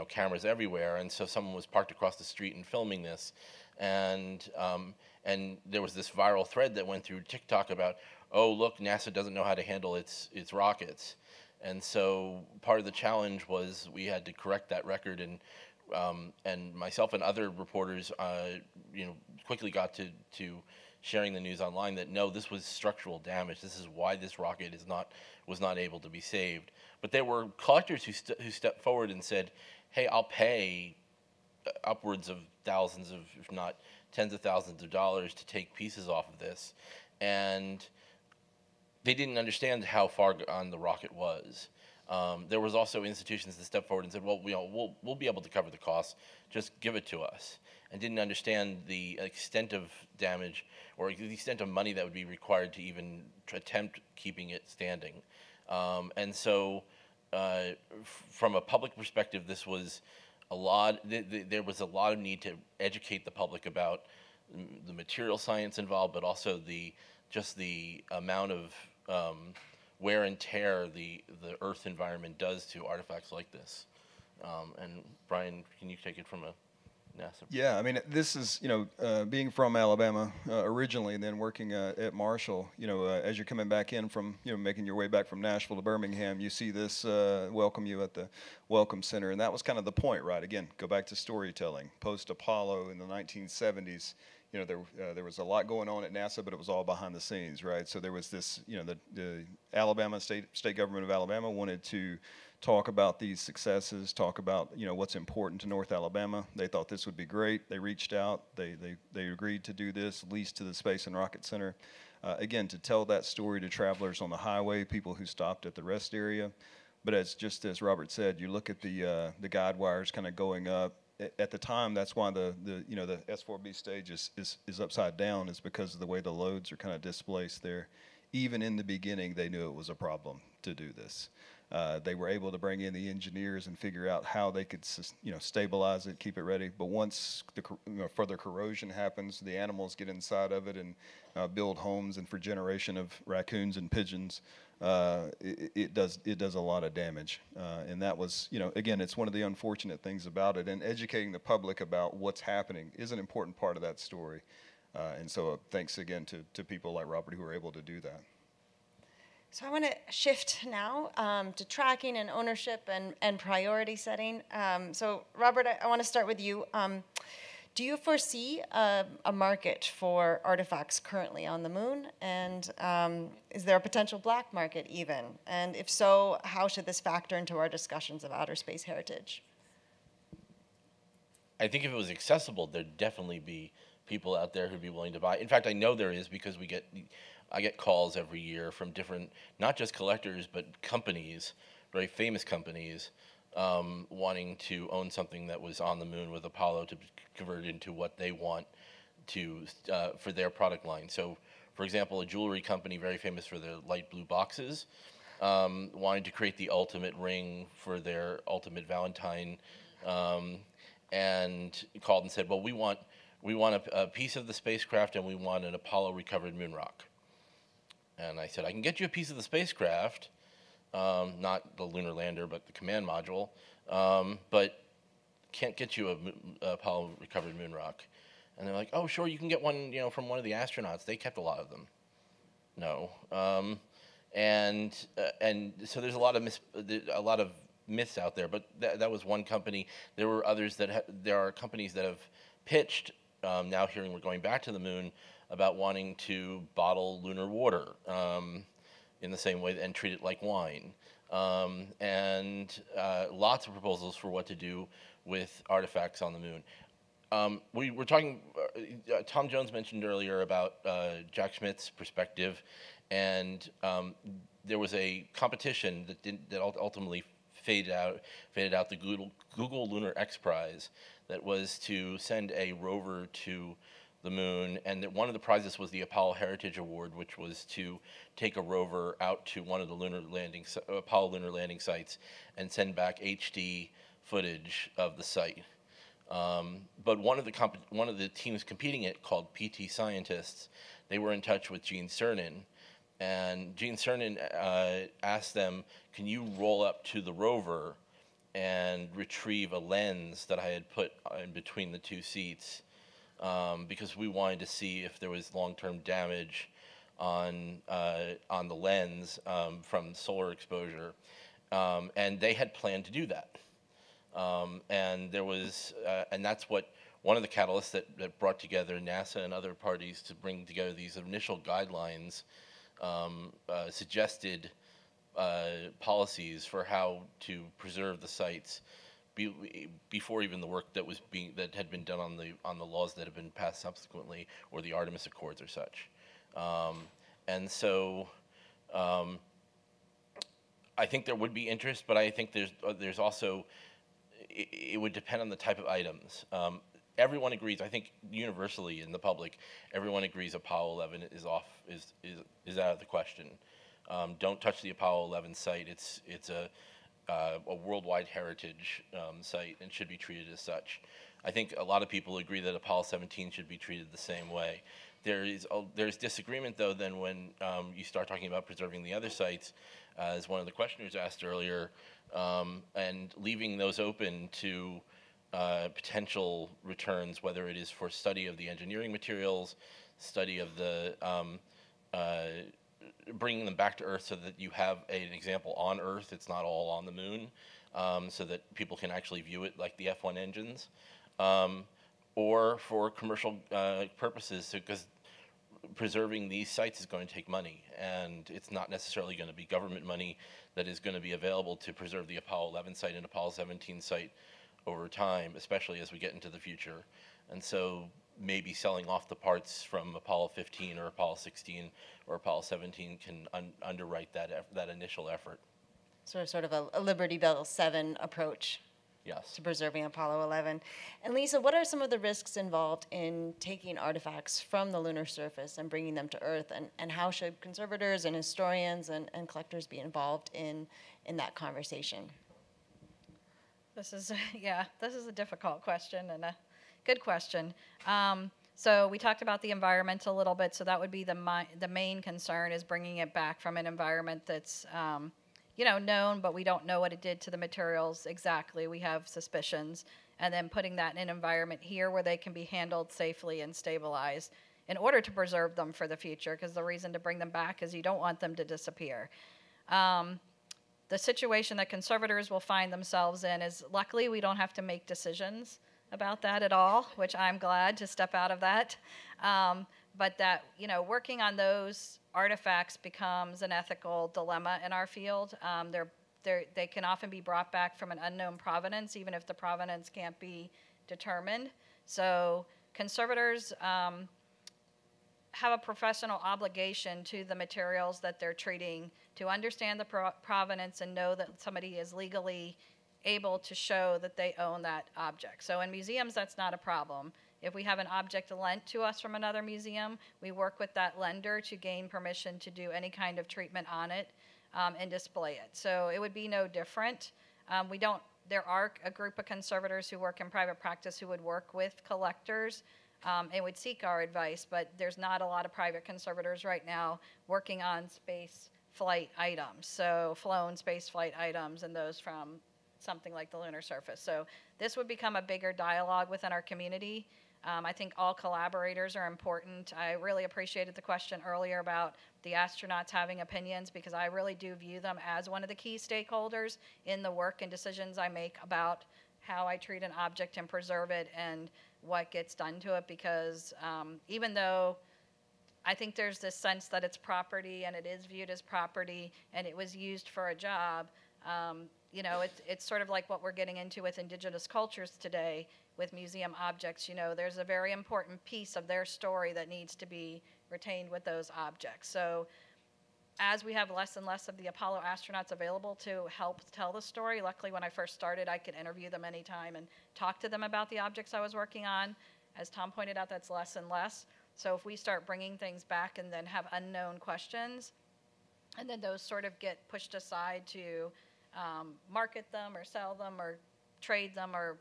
cameras everywhere, and so someone was parked across the street and filming this, and there was this viral thread that went through TikTok about, oh look, NASA doesn't know how to handle its rockets, and so part of the challenge was we had to correct that record, and myself and other reporters quickly got to sharing the news online that no, this was structural damage. This is why this rocket was not able to be saved. But there were collectors who stepped forward and said, "Hey, I'll pay upwards of thousands of, if not tens of thousands of dollars to take pieces off of this," and they didn't understand how far gone the rocket was. There was also institutions that stepped forward and said, "Well, we'll be able to cover the costs. Just give it to us," and didn't understand the extent of damage or the extent of money that would be required to even attempt keeping it standing. And so, from a public perspective, this was a lot. There was a lot of need to educate the public about the material science involved, but also the amount of wear and tear the Earth environment does to artifacts like this. And Brian, can you take it from a NASA. Yeah, I mean, this is, being from Alabama originally and then working at Marshall, as you're coming back in from, making your way back from Nashville to Birmingham, you see this welcome you at the Welcome Center. And that was kind of the point, right? Again, go back to storytelling. Post-Apollo in the 1970s, there was a lot going on at NASA, but it was all behind the scenes, right? So there was this, the Alabama state government of Alabama wanted to talk about these successes, talk about what's important to North Alabama. They thought this would be great. They reached out. They agreed to do this, leased to the Space and Rocket Center. Again, to tell that story to travelers on the highway, people who stopped at the rest area. But just as Robert said, you look at the guide wires kind of going up. At the time, that's why the S4B stage is upside down, is because of the way the loads are kind of displaced there. Even in the beginning, they knew it was a problem to do this. They were able to bring in the engineers and figure out how they could, stabilize it, keep it ready. But once the further corrosion happens, the animals get inside of it and build homes, and for generation of raccoons and pigeons, it does a lot of damage. And that was, again, it's one of the unfortunate things about it. And educating the public about what's happening is an important part of that story. And so thanks again to people like Robert who were able to do that. So I want to shift now to tracking and ownership and priority setting. So Robert, I want to start with you. Do you foresee a market for artifacts currently on the moon? And is there a potential black market even? And if so, how should this factor into our discussions of outer space heritage? I think if it was accessible, there'd definitely be people out there who'd be willing to buy. In fact, I know there is, because I get calls every year from different, not just collectors, but companies, very famous companies, wanting to own something that was on the moon with Apollo to convert it into what they want to for their product line. So, for example, a jewelry company very famous for their light blue boxes wanted to create the ultimate ring for their ultimate Valentine, and called and said, "Well, we want a piece of the spacecraft, and we want an Apollo recovered moon rock." And I said, "I can get you a piece of the spacecraft, not the lunar lander, but the command module, but can't get you a Apollo recovered moon rock." And they're like, "Oh, sure, you can get one, from one of the astronauts. They kept a lot of them." No, and so there's a lot of myths out there. But that was one company. There were others there are companies that have pitched. Now hearing we're going back to the moon, about wanting to bottle lunar water in the same way and treat it like wine. And lots of proposals for what to do with artifacts on the moon. We were talking, Tom Jones mentioned earlier about Jack Schmidt's perspective, and there was a competition that ultimately faded out, the Google Lunar X Prize, that was to send a rover to the moon, and that one of the prizes was the Apollo Heritage Award, which was to take a rover out to one of the Apollo lunar landing sites and send back HD footage of the site. But one of the teams competing it, called PT Scientists, they were in touch with Gene Cernan, and Gene Cernan asked them, "Can you roll up to the rover and retrieve a lens that I had put in between the two seats, because we wanted to see if there was long-term damage on the lens from solar exposure," and they had planned to do that, and there was and that's what one of the catalysts that brought together NASA and other parties to bring together these initial guidelines, suggested policies for how to preserve the sites before even the work that had been done on the laws that have been passed subsequently, or the Artemis Accords or such. And so I think there would be interest, but I think there's also, it would depend on the type of items. Everyone agrees, I think universally in the public, everyone agrees Apollo 11 is out of the question. Don't touch the Apollo 11 site. It's a worldwide heritage site and should be treated as such. I think a lot of people agree that Apollo 17 should be treated the same way. There's disagreement, though, then when you start talking about preserving the other sites, as one of the questioners asked earlier, and leaving those open to potential returns, whether it is for study of the engineering materials, study of the bringing them back to Earth so that you have an example on Earth. It's not all on the moon, so that people can actually view it like the F1 engines, or for commercial purposes, because preserving these sites is going to take money, and it's not necessarily going to be government money that is going to be available to preserve the Apollo 11 site and Apollo 17 site over time, especially as we get into the future. And so maybe selling off the parts from Apollo 15 or Apollo 16 or Apollo 17 can underwrite that initial effort. Sort of a Liberty Bell 7 approach. Yes. To preserving Apollo 11. And Lisa, what are some of the risks involved in taking artifacts from the lunar surface and bringing them to Earth? And how should conservators and historians and collectors be involved in that conversation? This is a difficult question and a good question. So we talked about the environment a little bit. So that would be the main concern, is bringing it back from an environment that's known, but we don't know what it did to the materials exactly. We have suspicions. And then putting that in an environment here where they can be handled safely and stabilized in order to preserve them for the future, because the reason to bring them back is you don't want them to disappear. The situation that conservators will find themselves in is, luckily, we don't have to make decisions about that at all, which I'm glad to step out of that. But that, working on those artifacts becomes an ethical dilemma in our field. They can often be brought back from an unknown provenance, even if the provenance can't be determined. So conservators have a professional obligation to the materials that they're treating to understand the provenance and know that somebody is legally able to show that they own that object. So in museums, that's not a problem. If we have an object lent to us from another museum, we work with that lender to gain permission to do any kind of treatment on it and display it. So it would be no different. There are a group of conservators who work in private practice who would work with collectors and would seek our advice, but there's not a lot of private conservators right now working on space flight items. So flown space flight items and those from something like the lunar surface. So this would become a bigger dialogue within our community. I think all collaborators are important. I really appreciated the question earlier about the astronauts having opinions, because I really do view them as one of the key stakeholders in the work and decisions I make about how I treat an object and preserve it and what gets done to it, because even though I think there's this sense that it's property and it is viewed as property and it was used for a job, it's sort of like what we're getting into with indigenous cultures today with museum objects. There's a very important piece of their story that needs to be retained with those objects. So as we have less and less of the Apollo astronauts available to help tell the story, luckily when I first started, I could interview them anytime and talk to them about the objects I was working on. As Tom pointed out, that's less and less. So if we start bringing things back and then have unknown questions, and then those sort of get pushed aside to market them or sell them or trade them or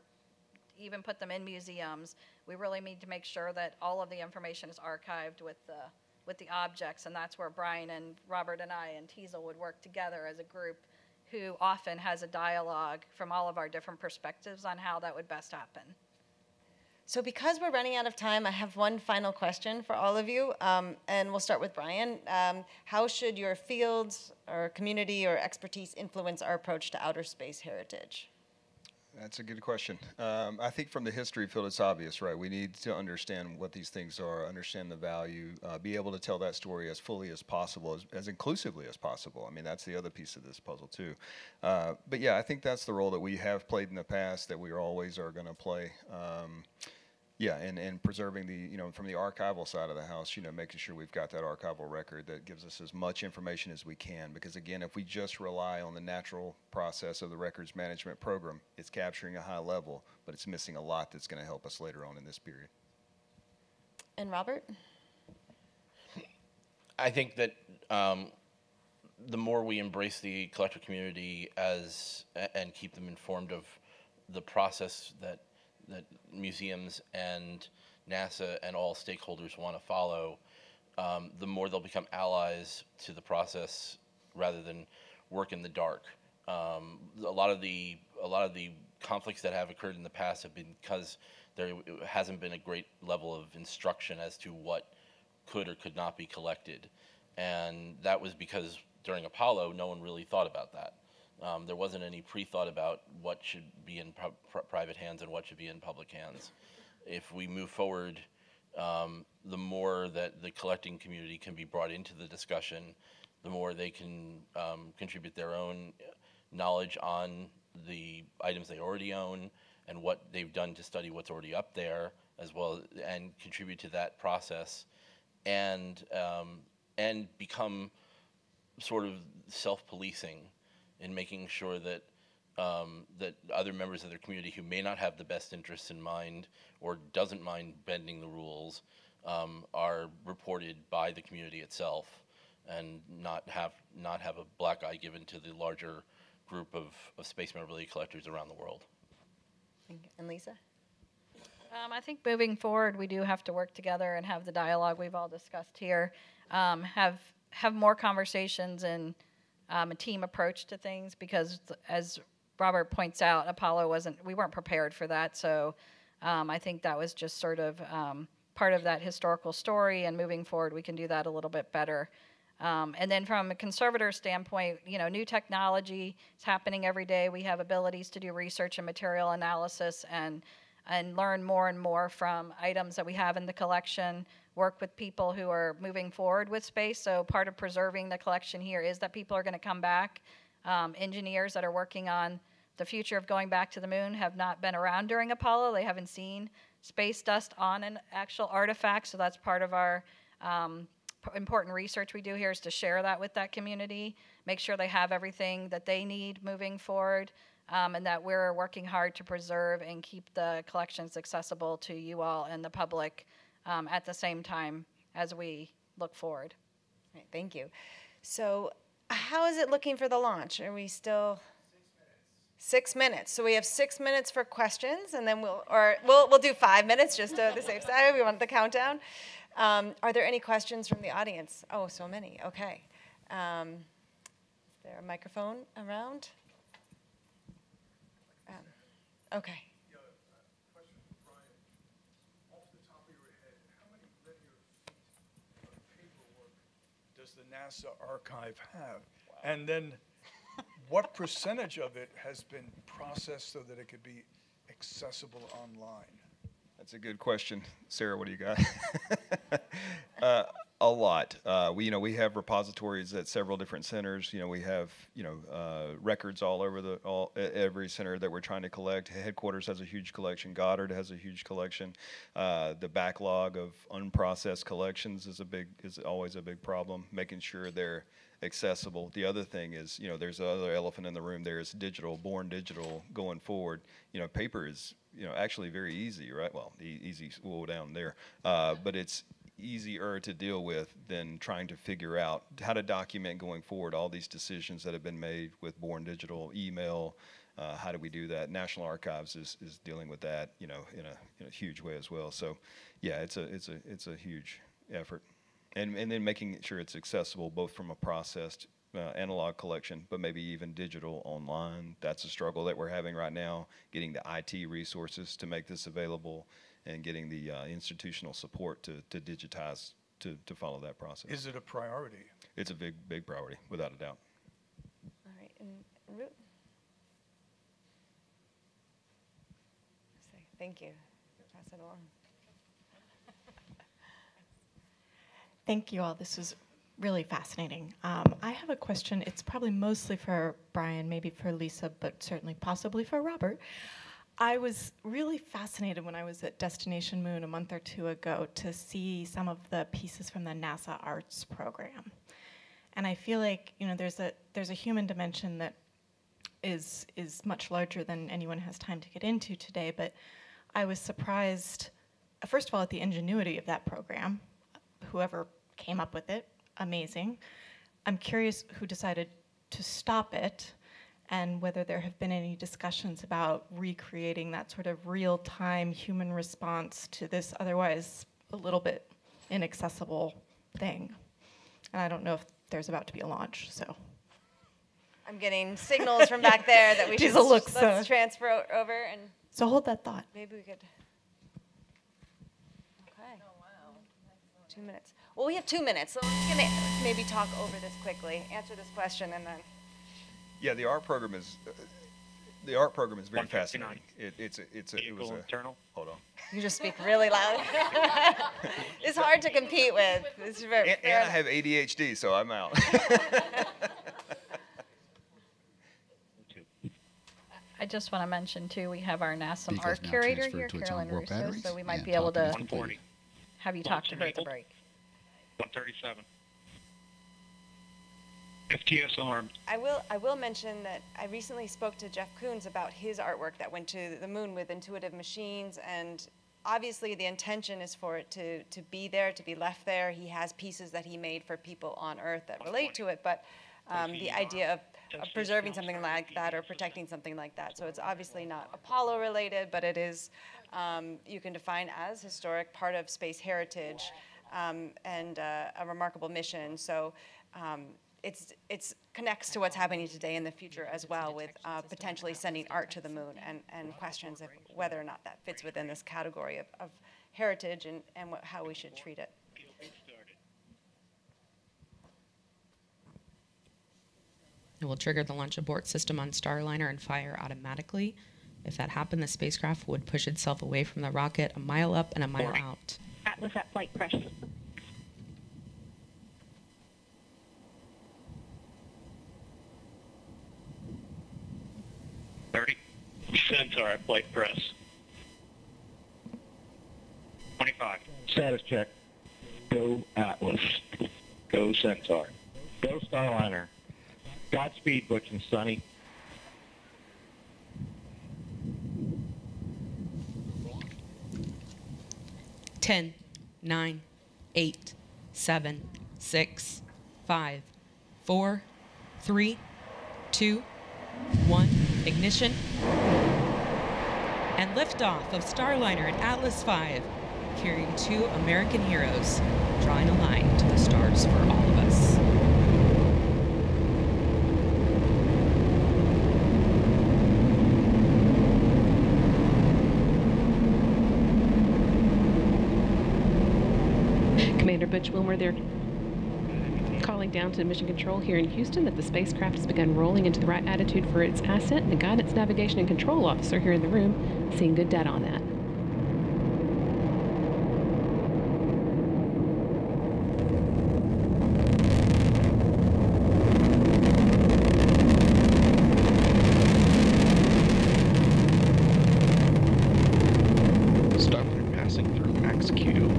even put them in museums, we really need to make sure that all of the information is archived with the objects, and that's where Brian and Robert and I and Teasel would work together as a group who often has a dialogue from all of our different perspectives on how that would best happen. So because we're running out of time, I have one final question for all of you, and we'll start with Brian. How should your fields or community or expertise influence our approach to outer space heritage? That's a good question. I think from the history field, it's obvious, right? We need to understand what these things are, understand the value, be able to tell that story as fully as possible, as inclusively as possible. I mean, that's the other piece of this puzzle, too. But yeah, I think that's the role that we have played in the past, that we always are going to play. Yeah, and preserving from the archival side of the house, making sure we've got that archival record that gives us as much information as we can. Because again, if we just rely on the natural process of the records management program, it's capturing a high level, but it's missing a lot that's going to help us later on in this period. And Robert? I think that the more we embrace the collector community and keep them informed of the process that museums and NASA and all stakeholders want to follow, the more they'll become allies to the process rather than work in the dark. A lot of the conflicts that have occurred in the past have been because there hasn't been a great level of instruction as to what could or could not be collected. And that was because during Apollo, no one really thought about that. There wasn't any pre-thought about what should be in private hands and what should be in public hands. If we move forward, the more that the collecting community can be brought into the discussion, the more they can contribute their own knowledge on the items they already own and what they've done to study what's already up there, as well, and contribute to that process, and become sort of self-policing in making sure that that other members of their community who may not have the best interests in mind or doesn't mind bending the rules are reported by the community itself, and not have a black eye given to the larger group of space memorabilia collectors around the world. And Lisa? I think moving forward, we do have to work together and have the dialogue we've all discussed here, have more conversations and a team approach to things, because as Robert points out, we weren't prepared for that. So I think that was just sort of part of that historical story, and moving forward, we can do that a little bit better. And then from a conservator standpoint, new technology is happening every day. We have abilities to do research and material analysis and learn more and more from items that we have in the collection, work with people who are moving forward with space. So part of preserving the collection here is that people are going to come back. Engineers that are working on the future of going back to the moon have not been around during Apollo. They haven't seen space dust on an actual artifact. So that's part of our important research we do here, is to share that with that community, make sure they have everything that they need moving forward, and that we're working hard to preserve and keep the collections accessible to you all and the public at the same time as we look forward. Right, thank you. So how is it looking for the launch? Are we still 6 minutes? So we have 6 minutes for questions, and then we'll do 5 minutes just to the safe side. We want the countdown. Are there any questions from the audience? Oh, so many. Okay. Is there a microphone around? Okay. Yeah, question for Brian. Off the top of your head, how many linear feet of paperwork does the NASA archive have? Wow. And then what percentage of it has been processed so that it could be accessible online? That's a good question. Sarah, what do you got? A lot. We have repositories at several different centers. We have records all over every center that we're trying to collect. Headquarters has a huge collection. Goddard has a huge collection. The backlog of unprocessed collections is always a big problem. Making sure they're accessible. The other thing is, there's another elephant in the room. There's digital, born digital going forward. Paper is actually very easy, right? Well, easy will down there, but it's easier to deal with than trying to figure out how to document going forward all these decisions that have been made with born digital, email. How do we do that? National Archives is dealing with that, in a huge way as well. So, yeah, it's a huge effort, and then making sure it's accessible both from a processed analog collection, but maybe even digital online. That's a struggle that we're having right now, getting the IT resources to make this available and getting the institutional support to digitize, to follow that process. Is it a priority? It's a big priority, without a doubt. All right, and Ruth? Thank you. Pass it along. Thank you all. This is really fascinating. I have a question. It's probably mostly for Brian, maybe for Lisa, but certainly possibly for Robert. I was really fascinated when I was at Destination Moon a month or two ago to see some of the pieces from the NASA Arts program. And I feel like, there's a human dimension that is much larger than anyone has time to get into today, but I was surprised, first of all, at the ingenuity of that program. Whoever came up with it, amazing. I'm curious who decided to stop it, and whether there have been any discussions about recreating that sort of real-time human response to this otherwise a little bit inaccessible thing. And I don't know if there's about to be a launch, so. I'm getting signals from back there that we should Teasel looks, let's transfer over and So hold that thought. maybe we could. Okay. Oh, wow. 2 minutes. Well, we have 2 minutes, so we're going to maybe talk over this quickly, answer this question, and then. Yeah, the art program is very fascinating. It was a internal. Hold on. You just speak really loud. It's hard to compete with. It's very, And I have ADHD, so I'm out. I just want to mention too, we have our NASA Because art now curator transferred here, to its Carolyn onboard Russo, batteries so we might and be able talking to is complete. have you talk to her at the break. 137. FTS alarmed. I will mention that I recently spoke to Jeff Koons about his artwork that went to the moon with intuitive machines, and obviously the intention is for it to be there, to be left there. He has pieces that he made for people on Earth that relate to it, but the idea of preserving something like that or protecting something like that. So it's obviously not Apollo related, but it is, you can define as historic, part of space heritage, and a remarkable mission. So it's connects to what's happening today in the future as well, with potentially sending art to the moon, and questions of whether or not that fits within this category of heritage and how we should treat it. It will trigger the launch abort system on Starliner and fire automatically. If that happened, the spacecraft would push itself away from the rocket a mile up and a mile out. Atlas at flight press. Centaur at flight press. 25. Status check. Go Atlas. Go Centaur. Go Starliner. Godspeed, Butch and Sonny. Ten, 9, 8, 7, 6, 5, 4, 3, 2, 1. Ignition. And liftoff of Starliner and Atlas V, carrying 2 American heroes, drawing a line to the stars for all of us. Commander Butch Wilmer, they're calling down to Mission Control here in Houston that the spacecraft has begun rolling into the right attitude for its ascent, and the Guidance, Navigation, and Control Officer here in the room seeing good data on that. Starliner passing through max Q,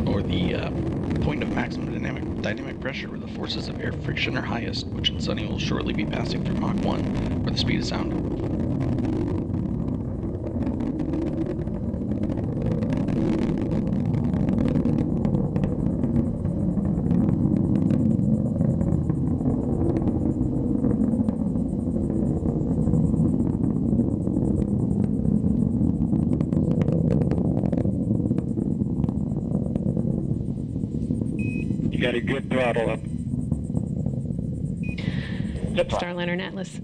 or the point of maximum dynamic pressure where the forces of air friction are highest, which in Sunny will shortly be passing through Mach 1, where the speed of sound. You got a good throttle up. Starliner and Atlas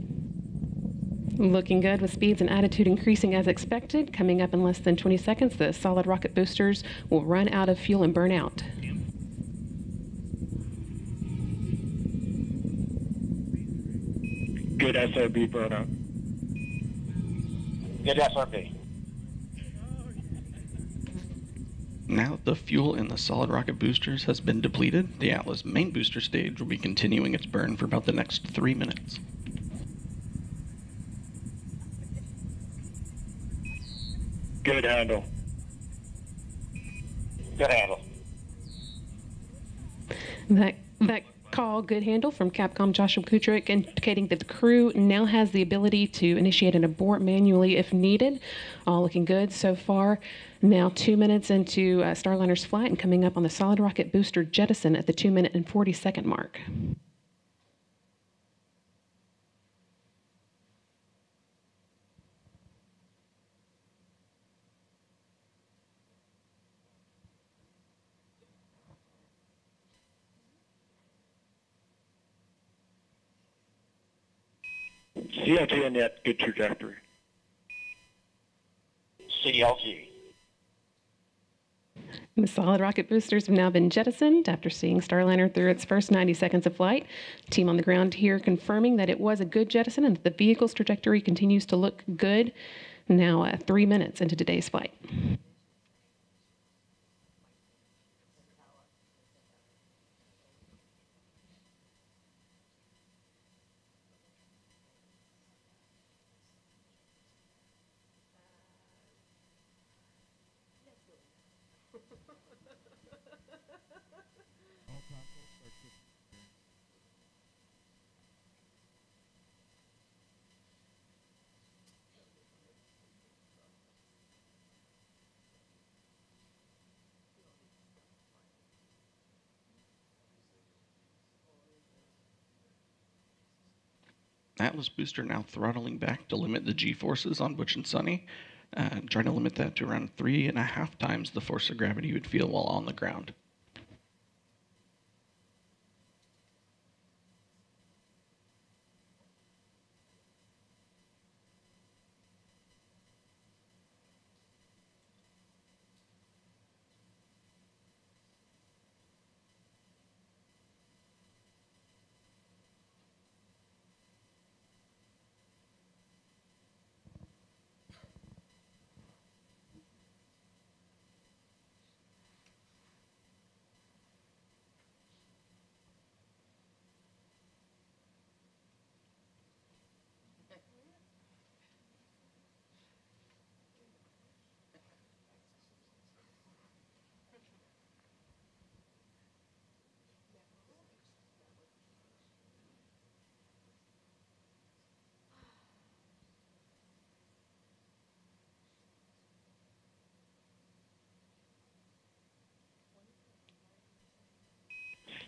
looking good with speeds and attitude increasing as expected. Coming up in less than 20 seconds, the solid rocket boosters will run out of fuel and burn out. Good SRB burnout. Good SRB. Now that the fuel in the solid rocket boosters has been depleted, the Atlas main booster stage will be continuing its burn for about the next 3 minutes. Good handle. Good handle. That call, good handle, from Capcom Joshua Kutrick, indicating that the crew now has the ability to initiate an abort manually if needed. All looking good so far. Now 2 minutes into Starliner's flight and coming up on the solid rocket booster jettison at the 2 minute and 40-second mark. CLG and yet good trajectory. CLG. The solid rocket boosters have now been jettisoned after seeing Starliner through its first 90 seconds of flight. Team on the ground here confirming that it was a good jettison and that the vehicle's trajectory continues to look good now 3 minutes into today's flight. Atlas booster now throttling back to limit the G-forces on Butch and Sunny, trying to limit that to around 3.5 times the force of gravity you would feel while on the ground.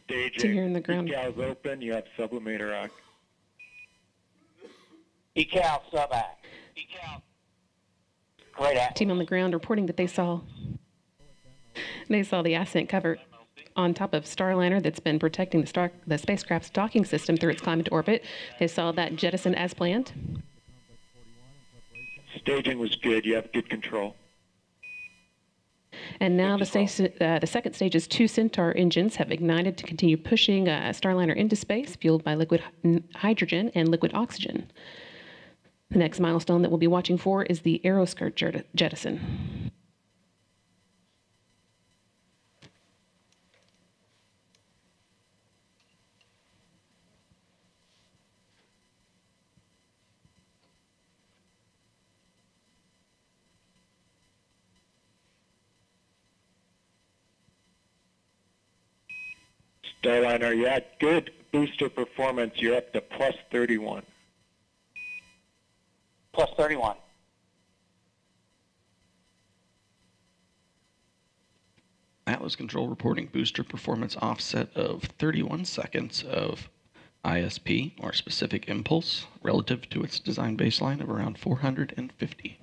Staging. Here in the ground. Decals open. You have sublimator act. Decal sub-act. Decal. Great act. Team on the ground reporting that they saw the ascent cover on top of Starliner that's been protecting the spacecraft's docking system through its climb into orbit. They saw that jettison as planned. Staging was good. You have good control. And now the second stage's 2 Centaur engines have ignited to continue pushing Starliner into space, fueled by liquid hydrogen and liquid oxygen. The next milestone that we'll be watching for is the aeroskirt jettison. Starliner, you had good booster performance. You're up to plus 31. Plus 31. Atlas Control reporting booster performance offset of 31 seconds of ISP, or specific impulse, relative to its design baseline of around 450.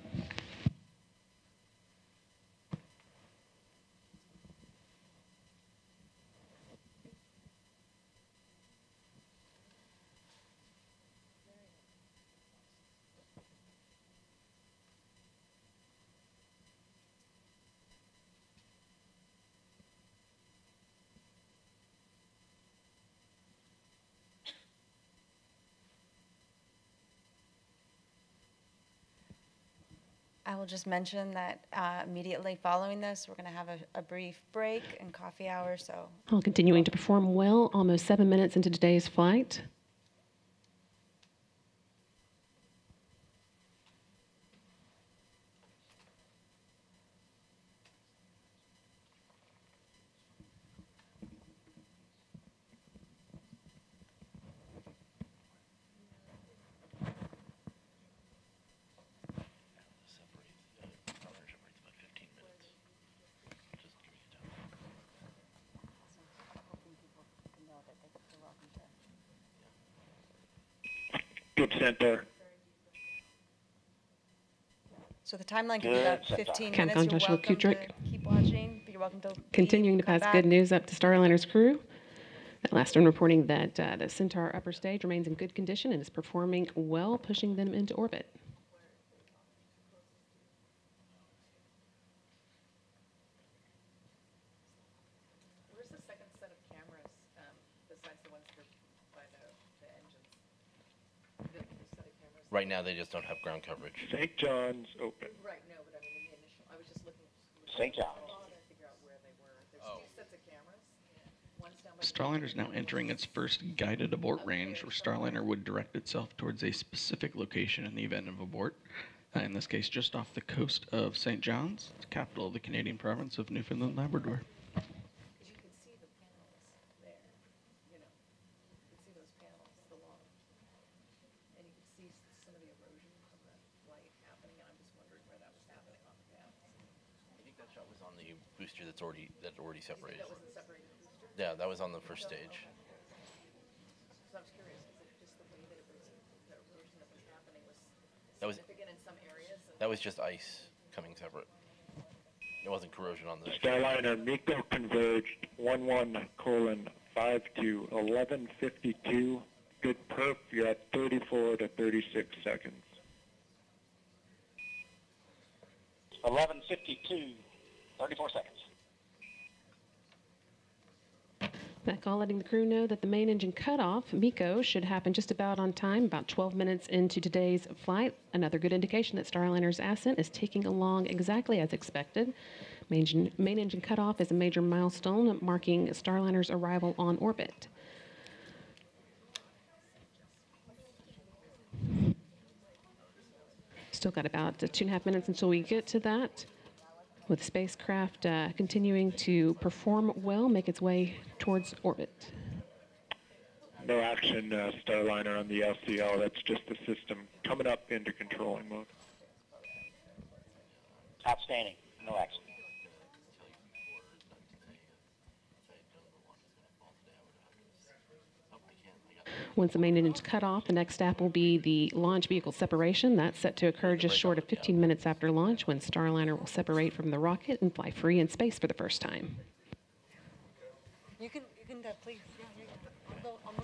I will just mention that immediately following this, we're going to have a brief break and coffee hour. So, All continuing to perform well, almost 7 minutes into today's flight. Good center. So the timeline can be about 15 Capcom minutes. You're Joshua welcome to Kutrick. keep watching. You're welcome to Continuing to come pass back. good news up to Starliner's crew. That last one reporting that the Centaur upper stage remains in good condition and is performing well, pushing them into orbit. Where's the second set of cameras besides the ones that are by the engines? The set of cameras. Right now, they just don't have ground coverage. St. John's open. Right, no, but I mean in the initial. I was just looking. St. John's. To figure out where they were. There's two sets of cameras. One's down by Starliner is now entering its first guided abort range, where Starliner would direct itself towards a specific location in the event of abort. In this case, just off the coast of St. John's, the capital of the Canadian province of Newfoundland, Labrador. Because you can see the panels there, you know, you can see those panels, the long, and you can see some of the erosion from the light happening, and I'm just wondering where that was happening on the panels. I think that shot was on the booster that already separated. That wasn't separated booster? Yeah, that was on the first stage. So I was curious, is it just the way that it was, the erosion that was happening was That was significant in some areas? that was just ice coming separate. It wasn't corrosion on the next. Starliner MECO converged 11:5 to 11:52. Good perf. You're at 34 to 36 seconds. 11:52, 34 seconds. That call letting the crew know that the main engine cutoff, MECO, should happen just about on time, about 12 minutes into today's flight. Another good indication that Starliner's ascent is taking along exactly as expected. Main engine cutoff is a major milestone marking Starliner's arrival on orbit. Still got about 2.5 minutes until we get to that, with the spacecraft continuing to perform well, make its way towards orbit. No action, Starliner, on the LCL. That's just the system coming up into controlling mode. Outstanding. No action. Once the main engine is cut off, the next step will be the launch vehicle separation. That's set to occur just short of 15 minutes after launch, when Starliner will separate from the rocket and fly free in space for the first time. You can please.